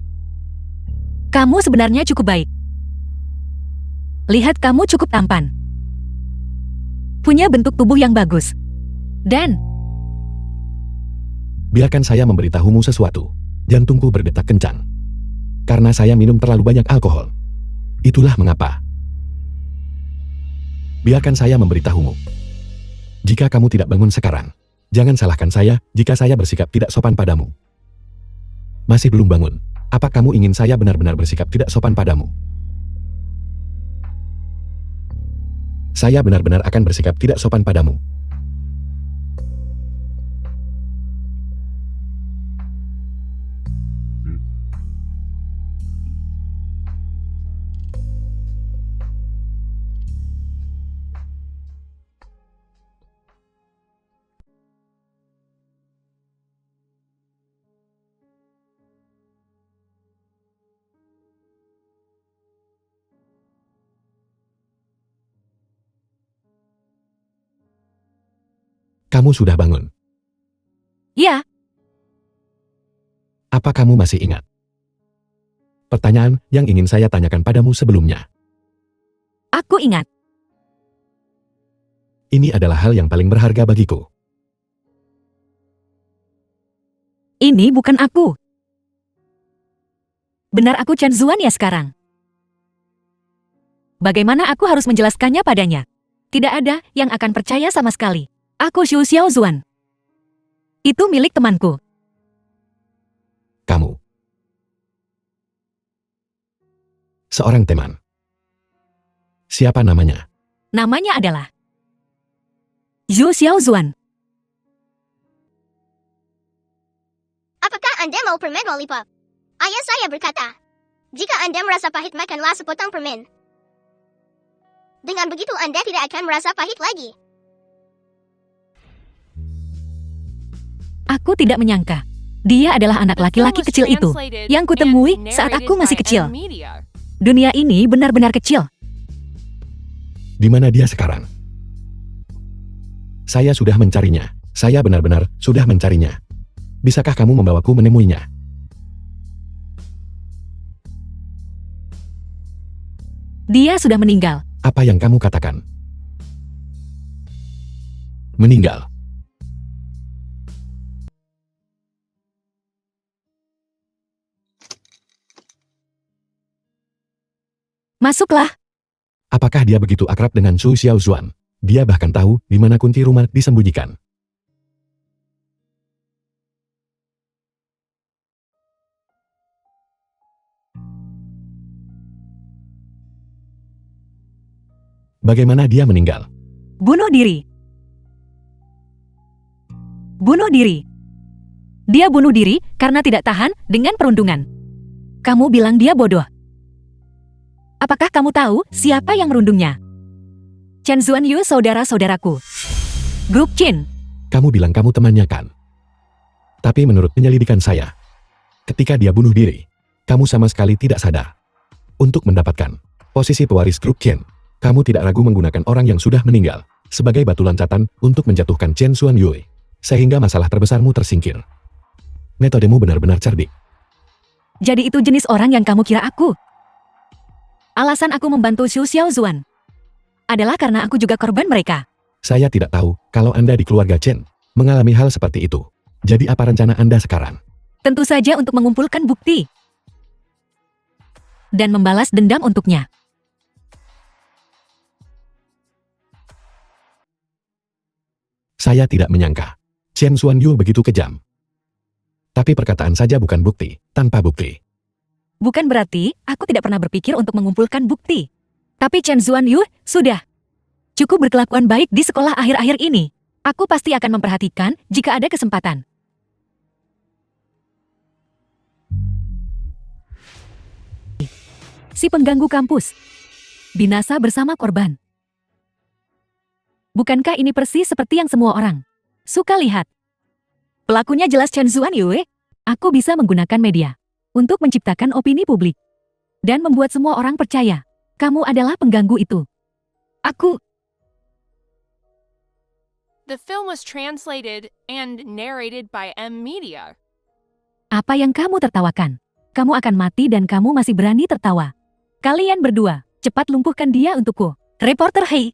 kamu sebenarnya cukup baik. Lihat, kamu cukup tampan. Punya bentuk tubuh yang bagus. Dan, Biarkan saya memberitahumu sesuatu. Jantungku berdetak kencang. Karena saya minum terlalu banyak alkohol. Itulah mengapa. Biarkan saya memberitahumu. Jika kamu tidak bangun sekarang, jangan salahkan saya jika saya bersikap tidak sopan padamu. Masih belum bangun. Apa kamu ingin saya benar-benar bersikap tidak sopan padamu? Saya benar-benar akan bersikap tidak sopan padamu. Kamu sudah bangun. Ya, Apa kamu masih ingat pertanyaan yang ingin saya tanyakan padamu sebelumnya? aku ingat. Ini adalah hal yang paling berharga bagiku. Ini bukan aku. Benar aku Chen Zuan ya sekarang? Bagaimana aku harus menjelaskannya padanya? Tidak ada yang akan percaya sama sekali. Aku Xu Xiao Zuan. Itu milik temanku. Kamu. Seorang teman. Siapa namanya? Namanya adalah Xu Xiao Zuan. Apakah Anda mau permen lollipop? Ayah saya berkata, jika Anda merasa pahit makanlah sepotong permen. Dengan begitu Anda tidak akan merasa pahit lagi. Aku tidak menyangka. Dia adalah anak The film laki-laki was kecil itu translated yang kutemui and saat narrated aku masih by kecil. M-Media. Dunia ini benar-benar kecil. Di mana dia sekarang? Saya sudah mencarinya. Saya benar-benar sudah mencarinya. Bisakah kamu membawaku menemuinya? Dia sudah meninggal. Apa yang kamu katakan? Meninggal. Masuklah. Apakah dia begitu akrab dengan Xu Xiao Zuan? Dia bahkan tahu di mana kunci rumah disembunyikan. Bagaimana dia meninggal? Bunuh diri. Bunuh diri. Dia bunuh diri karena tidak tahan dengan perundungan. Kamu bilang dia bodoh. Apakah kamu tahu siapa yang merundungnya? Chen Zuanyu saudara-saudaraku. Grup Qin. Kamu bilang kamu temannya kan? Tapi menurut penyelidikan saya, ketika dia bunuh diri, kamu sama sekali tidak sadar. Untuk mendapatkan posisi pewaris grup Qin, kamu tidak ragu menggunakan orang yang sudah meninggal sebagai batu loncatan untuk menjatuhkan Chen Xuan Yue, sehingga masalah terbesarmu tersingkir. Metodemu benar-benar cerdik. Jadi itu jenis orang yang kamu kira aku. Alasan aku membantu Xu Xiao Zuan adalah karena aku juga korban mereka. Saya tidak tahu kalau Anda di keluarga Chen mengalami hal seperti itu. Jadi apa rencana Anda sekarang? Tentu saja untuk mengumpulkan bukti dan membalas dendam untuknya. Saya tidak menyangka Chen Xuan Yu begitu kejam. Tapi perkataan saja bukan bukti, tanpa bukti. Bukan berarti aku tidak pernah berpikir untuk mengumpulkan bukti. Tapi Chen Zuanyu sudah cukup berkelakuan baik di sekolah akhir-akhir ini. Aku pasti akan memperhatikan jika ada kesempatan. Si pengganggu kampus binasa bersama korban. Bukankah ini persis seperti yang semua orang suka lihat? Pelakunya jelas Chen Zuanyu. Aku bisa menggunakan media untuk menciptakan opini publik dan membuat semua orang percaya kamu adalah pengganggu itu. Aku The film was translated and narrated by M-Media. Apa yang kamu tertawakan? Kamu akan mati dan kamu masih berani tertawa. Kalian berdua, cepat lumpuhkan dia untukku. Reporter Hei.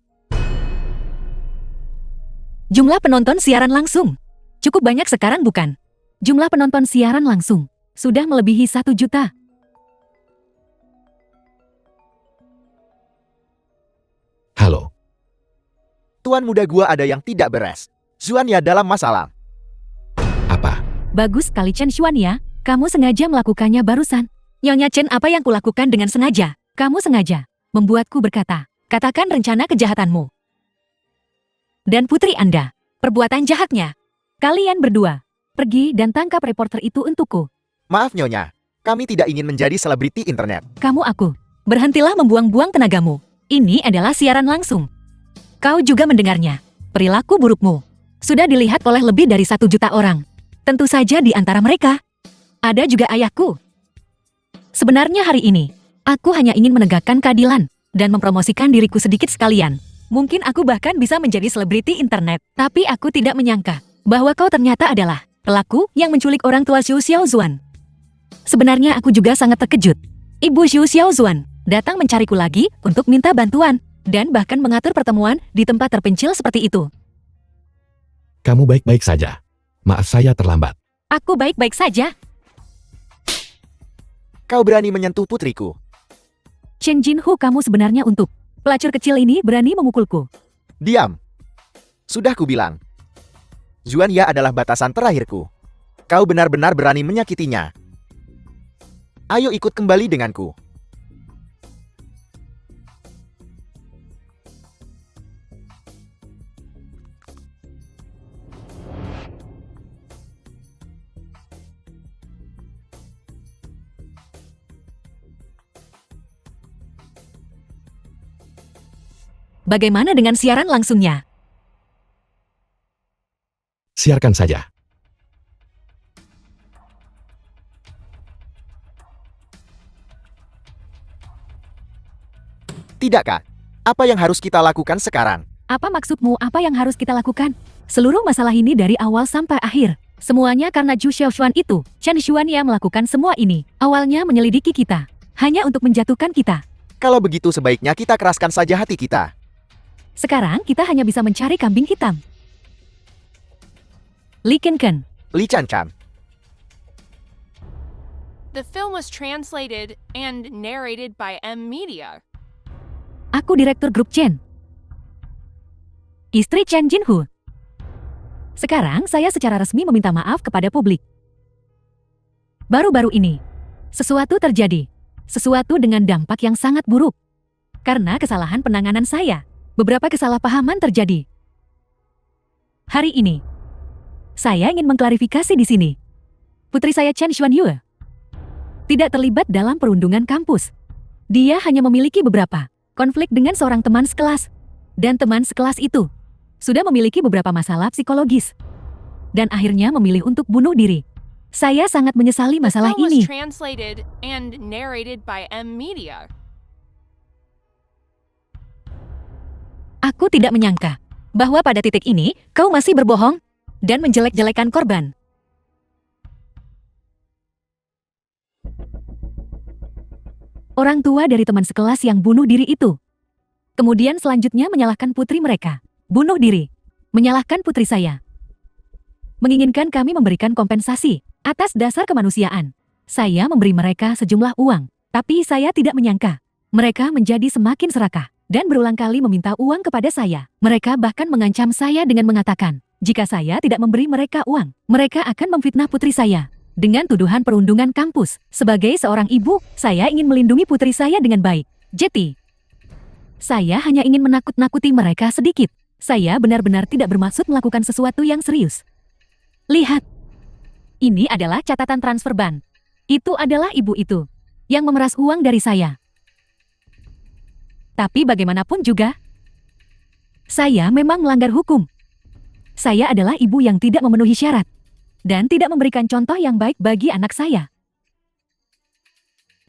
Jumlah penonton siaran langsung. Cukup banyak sekarang bukan? Jumlah penonton siaran langsung sudah melebihi 1 juta. Tuan muda gua ada yang tidak beres. Zuania dalam masalah. Apa? Bagus sekali Chen Xuan ya, kamu sengaja melakukannya barusan. Nyonya Chen, apa yang kulakukan dengan sengaja? Kamu sengaja membuatku berkata, katakan rencana kejahatanmu. Dan putri Anda, perbuatan jahatnya. Kalian berdua, pergi dan tangkap reporter itu untukku. Maaf Nyonya, kami tidak ingin menjadi selebriti internet. Kamu aku, berhentilah membuang-buang tenagamu. Ini adalah siaran langsung. Kau juga mendengarnya. Perilaku burukmu sudah dilihat oleh lebih dari 1 juta orang. Tentu saja di antara mereka ada juga ayahku. Sebenarnya hari ini, aku hanya ingin menegakkan keadilan dan mempromosikan diriku sedikit sekalian. Mungkin aku bahkan bisa menjadi selebriti internet. Tapi aku tidak menyangka bahwa kau ternyata adalah pelaku yang menculik orang tua Xu Xiaozuan. Sebenarnya aku juga sangat terkejut. Ibu Xu Xiaozuan datang mencariku lagi untuk minta bantuan dan bahkan mengatur pertemuan di tempat terpencil seperti itu. Kamu baik-baik saja. Maaf saya terlambat. Aku baik-baik saja. Kau berani menyentuh putriku. Chen Jinhu, kamu sebenarnya untuk pelacur kecil ini berani memukulku. Diam. Sudah kubilang. Zuania adalah batasan terakhirku. Kau benar-benar berani menyakitinya. Ayo ikut kembali denganku. Bagaimana dengan siaran langsungnya? Siarkan saja. Tidakkah? Apa yang harus kita lakukan sekarang? Apa maksudmu? Apa yang harus kita lakukan? Seluruh masalah ini dari awal sampai akhir. Semuanya karena Zhu Xiaoxuan itu. Chen Xuanya melakukan semua ini. Awalnya menyelidiki kita. Hanya untuk menjatuhkan kita. Kalau begitu sebaiknya kita keraskan saja hati kita. Sekarang kita hanya bisa mencari kambing hitam. Li Ken. Li Chan. The film was translated and narrated by M Media. Aku Direktur Grup Chen. Istri Chen Jinhu. Sekarang saya secara resmi meminta maaf kepada publik. Baru-baru ini, sesuatu terjadi. Sesuatu dengan dampak yang sangat buruk. Karena kesalahan penanganan saya, beberapa kesalahpahaman terjadi. Hari ini, saya ingin mengklarifikasi di sini. Putri saya Chen Xuanyue tidak terlibat dalam perundungan kampus. Dia hanya memiliki beberapa konflik dengan seorang teman sekelas. Dan teman sekelas itu sudah memiliki beberapa masalah psikologis. Dan akhirnya memilih untuk bunuh diri. Saya sangat menyesali masalah The film ini. was translated and narrated by M Media. Aku tidak menyangka bahwa pada titik ini kau masih berbohong dan menjelek-jelekan korban. Orang tua dari teman sekelas yang bunuh diri itu. Kemudian selanjutnya menyalahkan putri mereka. Bunuh diri. Menyalahkan putri saya. Menginginkan kami memberikan kompensasi atas dasar kemanusiaan. Saya memberi mereka sejumlah uang. Tapi saya tidak menyangka mereka menjadi semakin serakah dan berulang kali meminta uang kepada saya. Mereka bahkan mengancam saya dengan mengatakan, jika saya tidak memberi mereka uang, mereka akan memfitnah putri saya. Dengan tuduhan perundungan kampus, sebagai seorang ibu, saya ingin melindungi putri saya dengan baik. Jetty, saya hanya ingin menakut-nakuti mereka sedikit. Saya benar-benar tidak bermaksud melakukan sesuatu yang serius. Lihat, ini adalah catatan transfer ban. Itu adalah ibu itu yang memeras uang dari saya. Tapi bagaimanapun juga, saya memang melanggar hukum. Saya adalah ibu yang tidak memenuhi syarat dan tidak memberikan contoh yang baik bagi anak saya.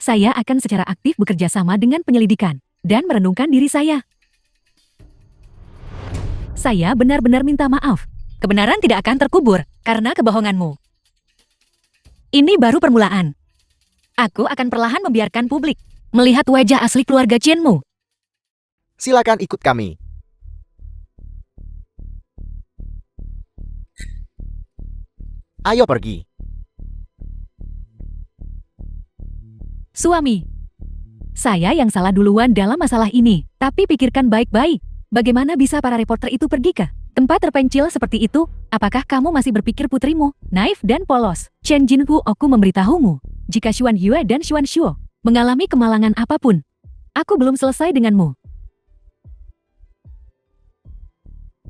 Saya akan secara aktif bekerja sama dengan penyelidikan dan merenungkan diri saya. Saya benar-benar minta maaf. Kebenaran tidak akan terkubur karena kebohonganmu. Ini baru permulaan. Aku akan perlahan membiarkan publik melihat wajah asli keluarga Qianmu. Silakan ikut kami. Ayo pergi. Suami, saya yang salah duluan dalam masalah ini, tapi pikirkan baik-baik. Bagaimana bisa para reporter itu pergi ke tempat terpencil seperti itu? Apakah kamu masih berpikir putrimu naif dan polos? Chen Jinhu, aku memberitahumu, jika Xuan Yue dan Xuan Shuo mengalami kemalangan apapun, aku belum selesai denganmu.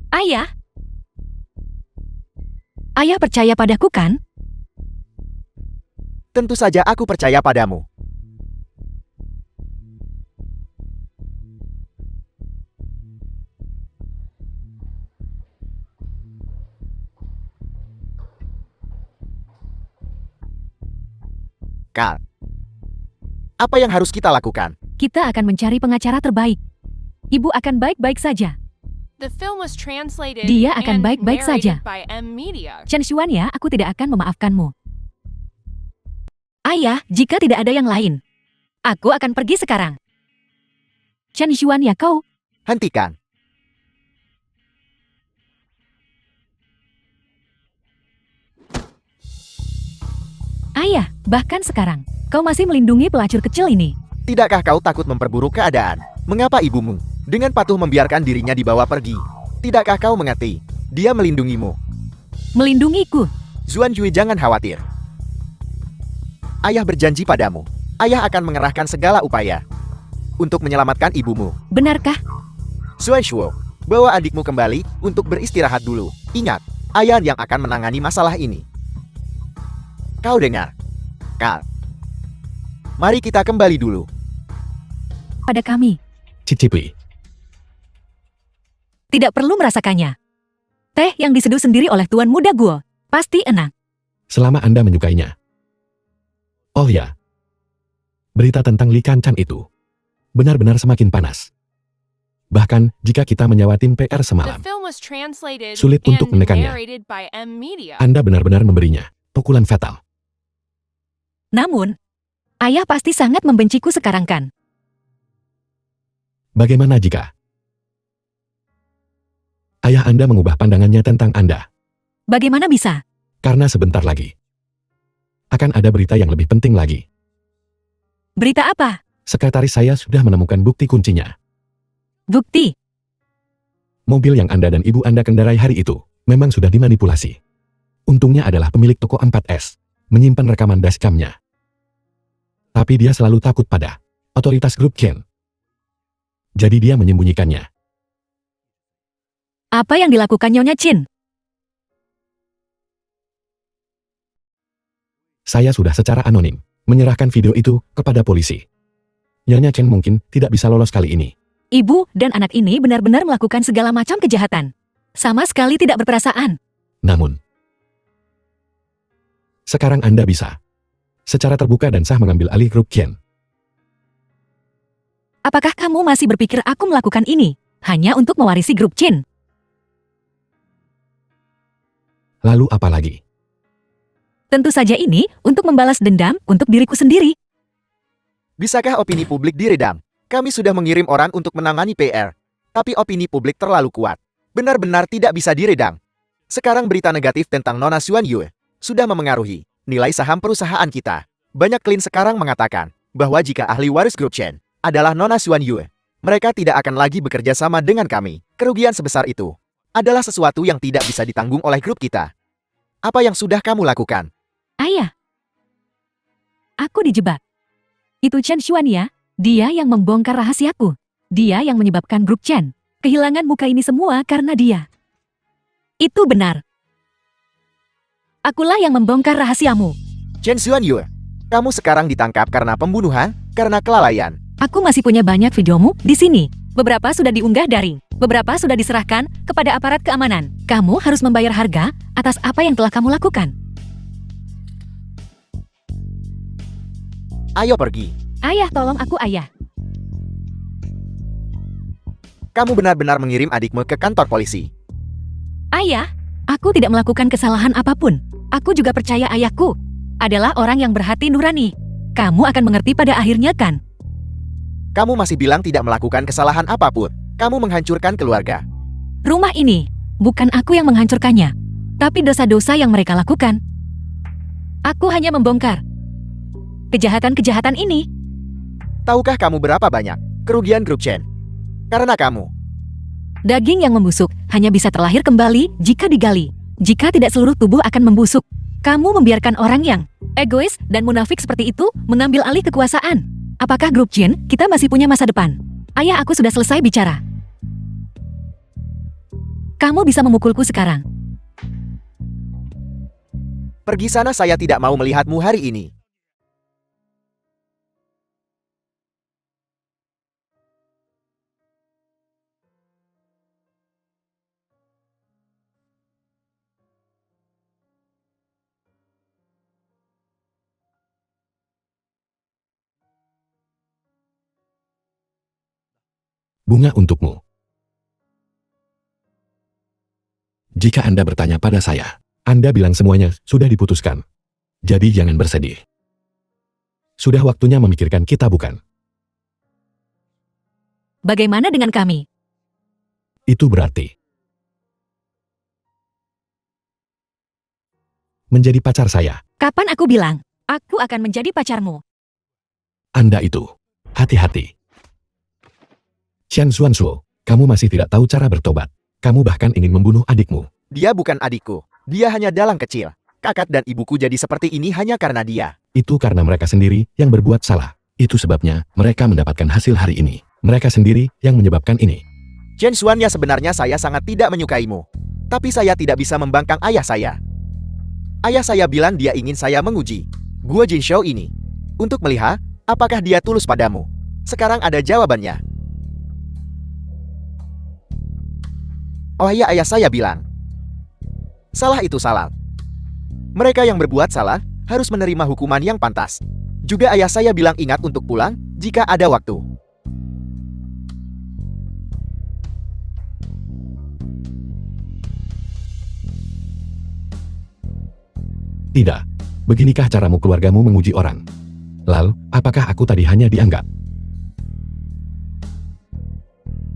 Ayah? Ayah percaya padaku kan? Tentu saja aku percaya padamu. Kal, apa yang harus kita lakukan? Kita akan mencari pengacara terbaik. Ibu akan baik-baik saja. The film was translated Dia akan and baik-baik saja. narrated by M Media. Chen Xuan ya, aku tidak akan memaafkanmu. Ayah, jika tidak ada yang lain, aku akan pergi sekarang. Chen Xuan ya, kau. Hentikan. Ayah, bahkan sekarang, kau masih melindungi pelacur kecil ini. Tidakkah kau takut memperburuk keadaan? Mengapa ibumu dengan patuh membiarkan dirinya dibawa pergi? Tidakkah kau mengerti? Dia melindungimu. Melindungiku. Xuan Yue, jangan khawatir. Ayah berjanji padamu. Ayah akan mengerahkan segala upaya untuk menyelamatkan ibumu. Benarkah? Xuan Shuo, bawa adikmu kembali untuk beristirahat dulu. Ingat, ayah yang akan menangani masalah ini. Kau dengar? Kal, mari kita kembali dulu. Pada kami. Cicipi. Tidak perlu merasakannya. Teh yang diseduh sendiri oleh Tuan Muda Guo. Pasti enak. Selama Anda menyukainya. Oh ya. Berita tentang Li Kancan itu benar-benar semakin panas. Bahkan jika kita menyewa tim PR The semalam, film was translated Sulit untuk and menekannya. narrated by M Media. Anda benar-benar memberinya pukulan fatal. Namun, ayah pasti sangat membenciku sekarang kan? Bagaimana jika ayah Anda mengubah pandangannya tentang Anda? Bagaimana bisa? Karena sebentar lagi akan ada berita yang lebih penting lagi. Berita apa? Sekretaris saya sudah menemukan bukti kuncinya. Bukti. Mobil yang Anda dan ibu Anda kendarai hari itu memang sudah dimanipulasi. Untungnya adalah pemilik toko 4S menyimpan rekaman dashcamnya. Tapi dia selalu takut pada otoritas grup Chen. Jadi dia menyembunyikannya. Apa yang dilakukan Nyonya Chin? Saya sudah secara anonim menyerahkan video itu kepada polisi. Nyonya Chen mungkin tidak bisa lolos kali ini. Ibu dan anak ini benar-benar melakukan segala macam kejahatan. Sama sekali tidak berperasaan. Namun, sekarang Anda bisa secara terbuka dan sah mengambil alih grup Chen. Apakah kamu masih berpikir aku melakukan ini hanya untuk mewarisi grup Chin? Lalu apa lagi? Tentu saja ini untuk membalas dendam untuk diriku sendiri. Bisakah opini publik diredam? Kami sudah mengirim orang untuk menangani PR. Tapi opini publik terlalu kuat. Benar-benar tidak bisa diredam. Sekarang berita negatif tentang Nona Xuan Yue sudah memengaruhi nilai saham perusahaan kita. Banyak klien sekarang mengatakan bahwa jika ahli waris grup Chen adalah Nona Xuan Yue, mereka tidak akan lagi bekerja sama dengan kami. Kerugian sebesar itu adalah sesuatu yang tidak bisa ditanggung oleh grup kita. Apa yang sudah kamu lakukan? Ayah. Aku dijebak. Itu Chen Xuan ya. Dia yang membongkar rahasiaku. Dia yang menyebabkan grup Chen kehilangan muka ini semua karena dia. Itu benar. Akulah yang membongkar rahasiamu. Chen Xuan Yue, kamu sekarang ditangkap karena pembunuhan, karena kelalaian. Aku masih punya banyak videomu di sini. Beberapa sudah diunggah daring. Beberapa sudah diserahkan kepada aparat keamanan. Kamu harus membayar harga atas apa yang telah kamu lakukan. Ayo pergi. Ayah, tolong aku, ayah. Kamu benar-benar mengirim adikmu ke kantor polisi. Ayah, aku tidak melakukan kesalahan apapun. Aku juga percaya ayahku adalah orang yang berhati nurani. Kamu akan mengerti pada akhirnya kan? Kamu masih bilang tidak melakukan kesalahan apapun. Kamu menghancurkan keluarga. Rumah ini, bukan aku yang menghancurkannya. Tapi dosa-dosa yang mereka lakukan. Aku hanya membongkar kejahatan-kejahatan ini. Tahukah kamu berapa banyak kerugian grup Chen? Karena kamu. Daging yang membusuk hanya bisa terlahir kembali jika digali. Jika tidak, seluruh tubuh akan membusuk. Kamu membiarkan orang yang egois dan munafik seperti itu mengambil alih kekuasaan. Apakah grup Jin kita masih punya masa depan? Ayah, aku sudah selesai bicara. Kamu bisa memukulku sekarang. Pergi sana, saya tidak mau melihatmu hari ini. Bunga untukmu. Jika Anda bertanya pada saya, Anda bilang semuanya sudah diputuskan. Jadi jangan bersedih. Sudah waktunya memikirkan kita, bukan? Bagaimana dengan kami? Itu berarti menjadi pacar saya. Kapan aku bilang, aku akan menjadi pacarmu? Anda itu, hati-hati. Chen Xuanzuo, kamu masih tidak tahu cara bertobat. Kamu bahkan ingin membunuh adikmu. Dia bukan adikku. Dia hanya dalang kecil. Kakak dan ibuku jadi seperti ini hanya karena dia. Itu karena mereka sendiri yang berbuat salah. Itu sebabnya mereka mendapatkan hasil hari ini. Mereka sendiri yang menyebabkan ini. Chen Xuanya, sebenarnya saya sangat tidak menyukaimu. Tapi saya tidak bisa membangkang ayah saya. Ayah saya bilang dia ingin saya menguji Guo Jinshou ini untuk melihat apakah dia tulus padamu. Sekarang ada jawabannya. Oh iya, ayah saya bilang, salah itu salah. Mereka yang berbuat salah harus menerima hukuman yang pantas. Juga ayah saya bilang ingat untuk pulang jika ada waktu. Tidak. Beginikah caramu keluargamu menguji orang? Lalu, apakah aku tadi hanya dianggap?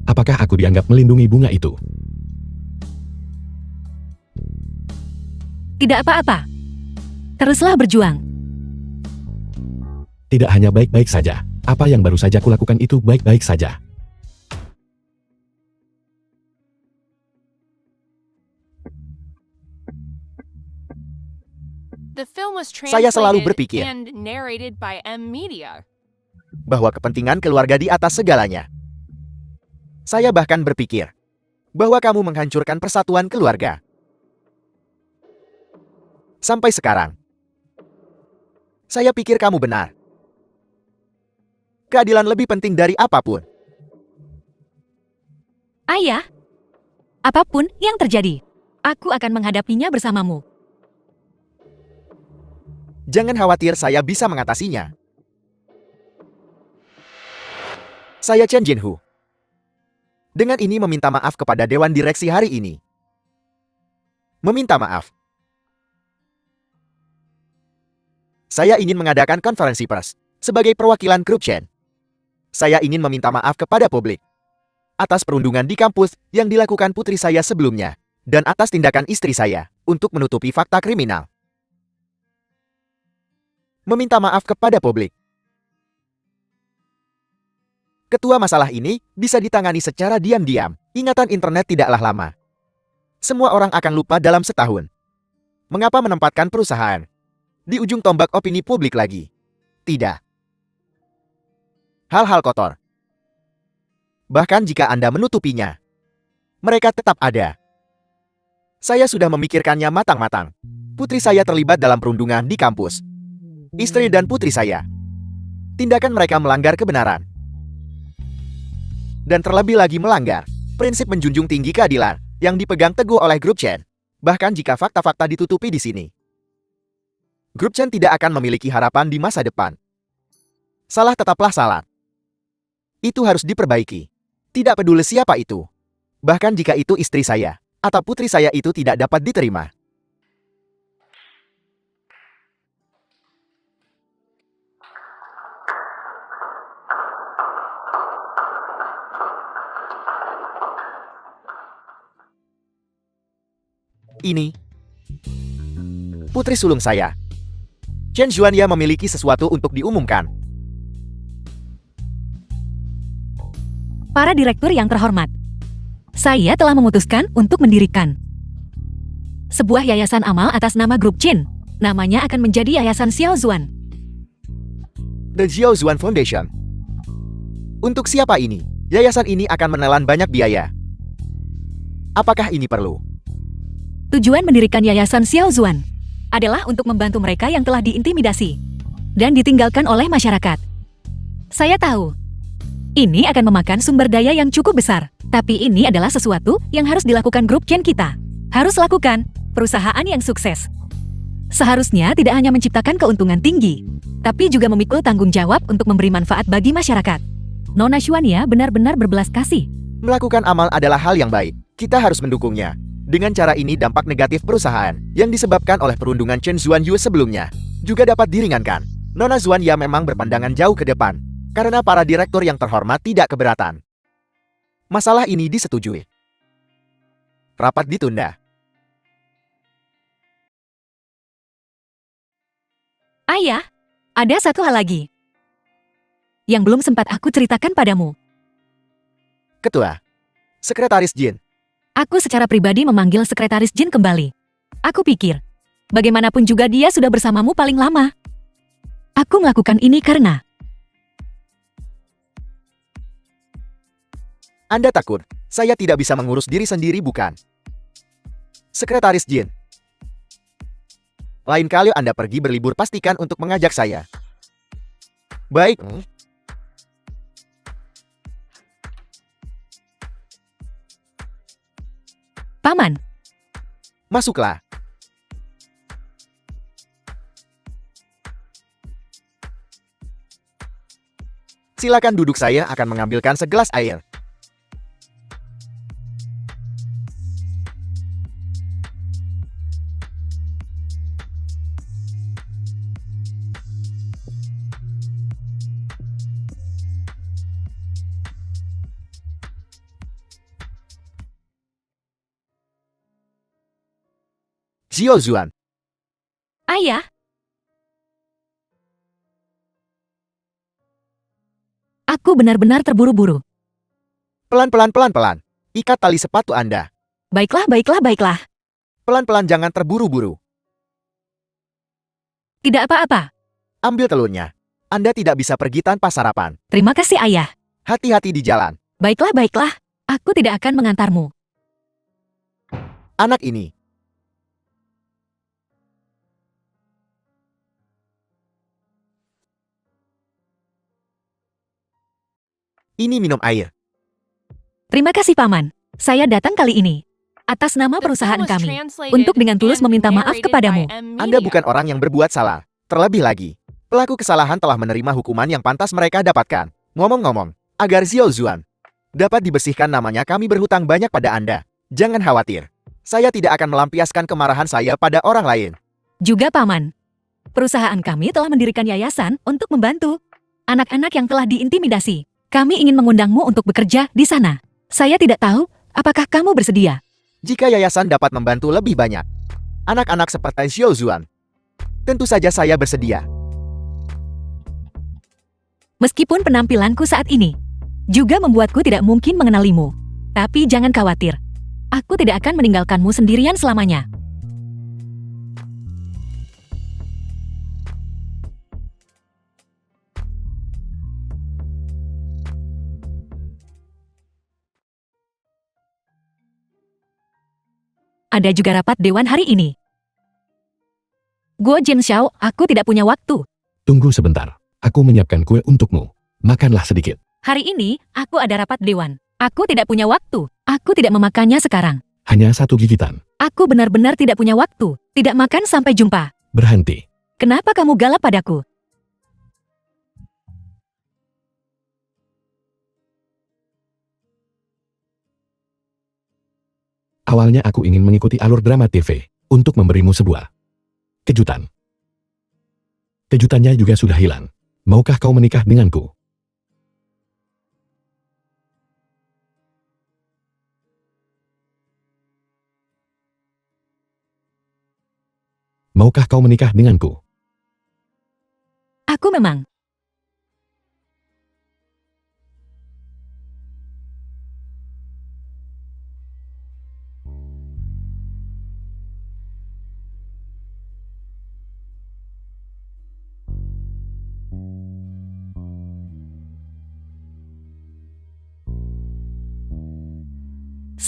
Apakah aku dianggap melindungi bunga itu? Tidak apa-apa. Teruslah berjuang. Tidak hanya baik-baik saja. Apa yang baru saja kulakukan itu baik-baik saja. The film was Saya selalu translated berpikir and narrated by M Media. bahwa kepentingan keluarga di atas segalanya. Saya bahkan berpikir bahwa kamu menghancurkan persatuan keluarga. Sampai sekarang, saya pikir kamu benar. Keadilan lebih penting dari apapun. Ayah, apapun yang terjadi, aku akan menghadapinya bersamamu. Jangan khawatir, saya bisa mengatasinya. Saya Chen Jinhu. Dengan ini meminta maaf kepada Dewan Direksi hari ini. Meminta maaf. Saya ingin mengadakan konferensi pers sebagai perwakilan grup Chen. Saya ingin meminta maaf kepada publik atas perundungan di kampus yang dilakukan putri saya sebelumnya dan atas tindakan istri saya untuk menutupi fakta kriminal. Meminta maaf kepada publik. Ketua masalah ini bisa ditangani secara diam-diam. Ingatan internet tidaklah lama. Semua orang akan lupa dalam setahun. Mengapa menempatkan perusahaan di ujung tombak opini publik lagi? Tidak. Hal-hal kotor. Bahkan jika Anda menutupinya, mereka tetap ada. Saya sudah memikirkannya matang-matang. Putri saya terlibat dalam perundungan di kampus. Istri dan putri saya. Tindakan mereka melanggar kebenaran. Dan terlebih lagi melanggar prinsip menjunjung tinggi keadilan yang dipegang teguh oleh grup Chen. Bahkan jika fakta-fakta ditutupi di sini, grup Chen tidak akan memiliki harapan di masa depan. Salah tetaplah salah. Itu harus diperbaiki. Tidak peduli siapa itu. Bahkan jika itu istri saya atau putri saya, itu tidak dapat diterima. Ini putri sulung saya. Chen Xuanya memiliki sesuatu untuk diumumkan. Para direktur yang terhormat, Saya telah memutuskan untuk mendirikan sebuah yayasan amal atas nama grup Jin. Namanya akan menjadi Yayasan Xiao Zuan. The Xiao Zuan Foundation. Untuk siapa ini? Yayasan ini akan menelan banyak biaya. Apakah ini perlu? Tujuan mendirikan Yayasan Xiao Zuan adalah untuk membantu mereka yang telah diintimidasi dan ditinggalkan oleh masyarakat. Saya tahu, ini akan memakan sumber daya yang cukup besar. Tapi ini adalah sesuatu yang harus dilakukan grup Chen kita. Harus lakukan perusahaan yang sukses. Seharusnya tidak hanya menciptakan keuntungan tinggi, tapi juga memikul tanggung jawab untuk memberi manfaat bagi masyarakat. Nona Xuania benar-benar berbelas kasih. Melakukan amal adalah hal yang baik. Kita harus mendukungnya. Dengan cara ini dampak negatif perusahaan yang disebabkan oleh perundungan Chen Zuanyu sebelumnya juga dapat diringankan. Nona Xuanya memang berpandangan jauh ke depan karena para direktur yang terhormat tidak keberatan. Masalah ini disetujui. Rapat ditunda. Ayah, ada satu hal lagi yang belum sempat aku ceritakan padamu. Ketua. Sekretaris Jin. Aku secara pribadi memanggil Sekretaris Jin kembali. Aku pikir, bagaimanapun juga dia sudah bersamamu paling lama. Aku melakukan ini karena Anda takut saya tidak bisa mengurus diri sendiri, bukan? Sekretaris Jin. Lain kali Anda pergi berlibur pastikan untuk mengajak saya. Baik. Paman. Masuklah. Silakan duduk, saya akan mengambilkan segelas air. Xiao Zuan. Ayah. Aku benar-benar terburu-buru. Pelan-pelan, pelan-pelan. Ikat tali sepatu Anda. Baiklah, baiklah, baiklah. Pelan-pelan, jangan terburu-buru. Tidak apa-apa. Ambil telurnya. Anda tidak bisa pergi tanpa sarapan. Terima kasih, Ayah. Hati-hati di jalan. Baiklah, baiklah. Aku tidak akan mengantarmu. Anak ini. Ini minum air. Terima kasih, Paman. Saya datang kali ini atas nama The film perusahaan was kami translated untuk dengan tulus and meminta maaf narrated kepadamu. by M. Anda Media. bukan orang yang berbuat salah. Terlebih lagi, pelaku kesalahan telah menerima hukuman yang pantas mereka dapatkan. Ngomong-ngomong, agar Xiao Zuan dapat dibersihkan namanya, kami berhutang banyak pada Anda. Jangan khawatir. Saya tidak akan melampiaskan kemarahan saya pada orang lain. Juga, Paman. Perusahaan kami telah mendirikan yayasan untuk membantu anak-anak yang telah diintimidasi. Kami ingin mengundangmu untuk bekerja di sana. Saya tidak tahu apakah kamu bersedia. Jika yayasan dapat membantu lebih banyak anak-anak seperti Xiao Zuan, tentu saja saya bersedia. Meskipun penampilanku saat ini juga membuatku tidak mungkin mengenalimu. Tapi jangan khawatir. Aku tidak akan meninggalkanmu sendirian selamanya. Ada juga rapat dewan hari ini. Guo Jianxiao, aku tidak punya waktu. Tunggu sebentar. Aku menyiapkan kue untukmu. Makanlah sedikit. Hari ini, aku ada rapat dewan. Aku tidak punya waktu. Aku tidak memakannya sekarang. Hanya satu gigitan. Aku benar-benar tidak punya waktu. Tidak makan sampai jumpa. Berhenti. Kenapa kamu galak padaku? Awalnya aku ingin mengikuti alur drama TV untuk memberimu sebuah kejutan. Kejutannya juga sudah hilang. Maukah kau menikah denganku? Maukah kau menikah denganku? Aku memang.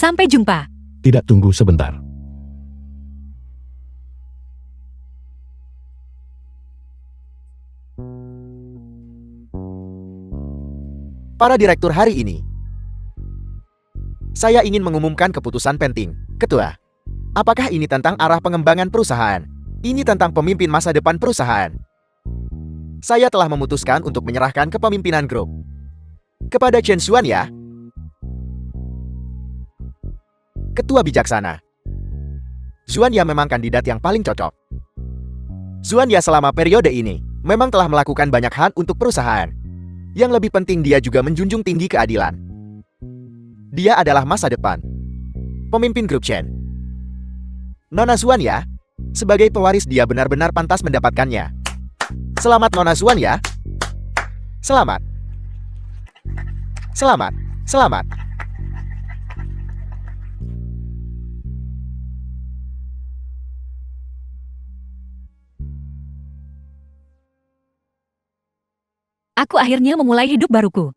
Sampai jumpa. Tidak, tunggu sebentar. Para direktur hari ini. Saya ingin mengumumkan keputusan penting. Ketua, apakah ini tentang arah pengembangan perusahaan? Ini tentang pemimpin masa depan perusahaan. Saya telah memutuskan untuk menyerahkan kepemimpinan grup kepada Chen Xuanya, Ketua Bijaksana. Xuanya memang kandidat yang paling cocok. Xuanya selama periode ini memang telah melakukan banyak hal untuk perusahaan. Yang lebih penting, dia juga menjunjung tinggi keadilan. Dia adalah masa depan pemimpin grup Chen. Nona Xuanya, sebagai pewaris dia benar-benar pantas mendapatkannya. Selamat Nona Xuanya. Selamat. Selamat. Selamat. Aku akhirnya memulai hidup baruku.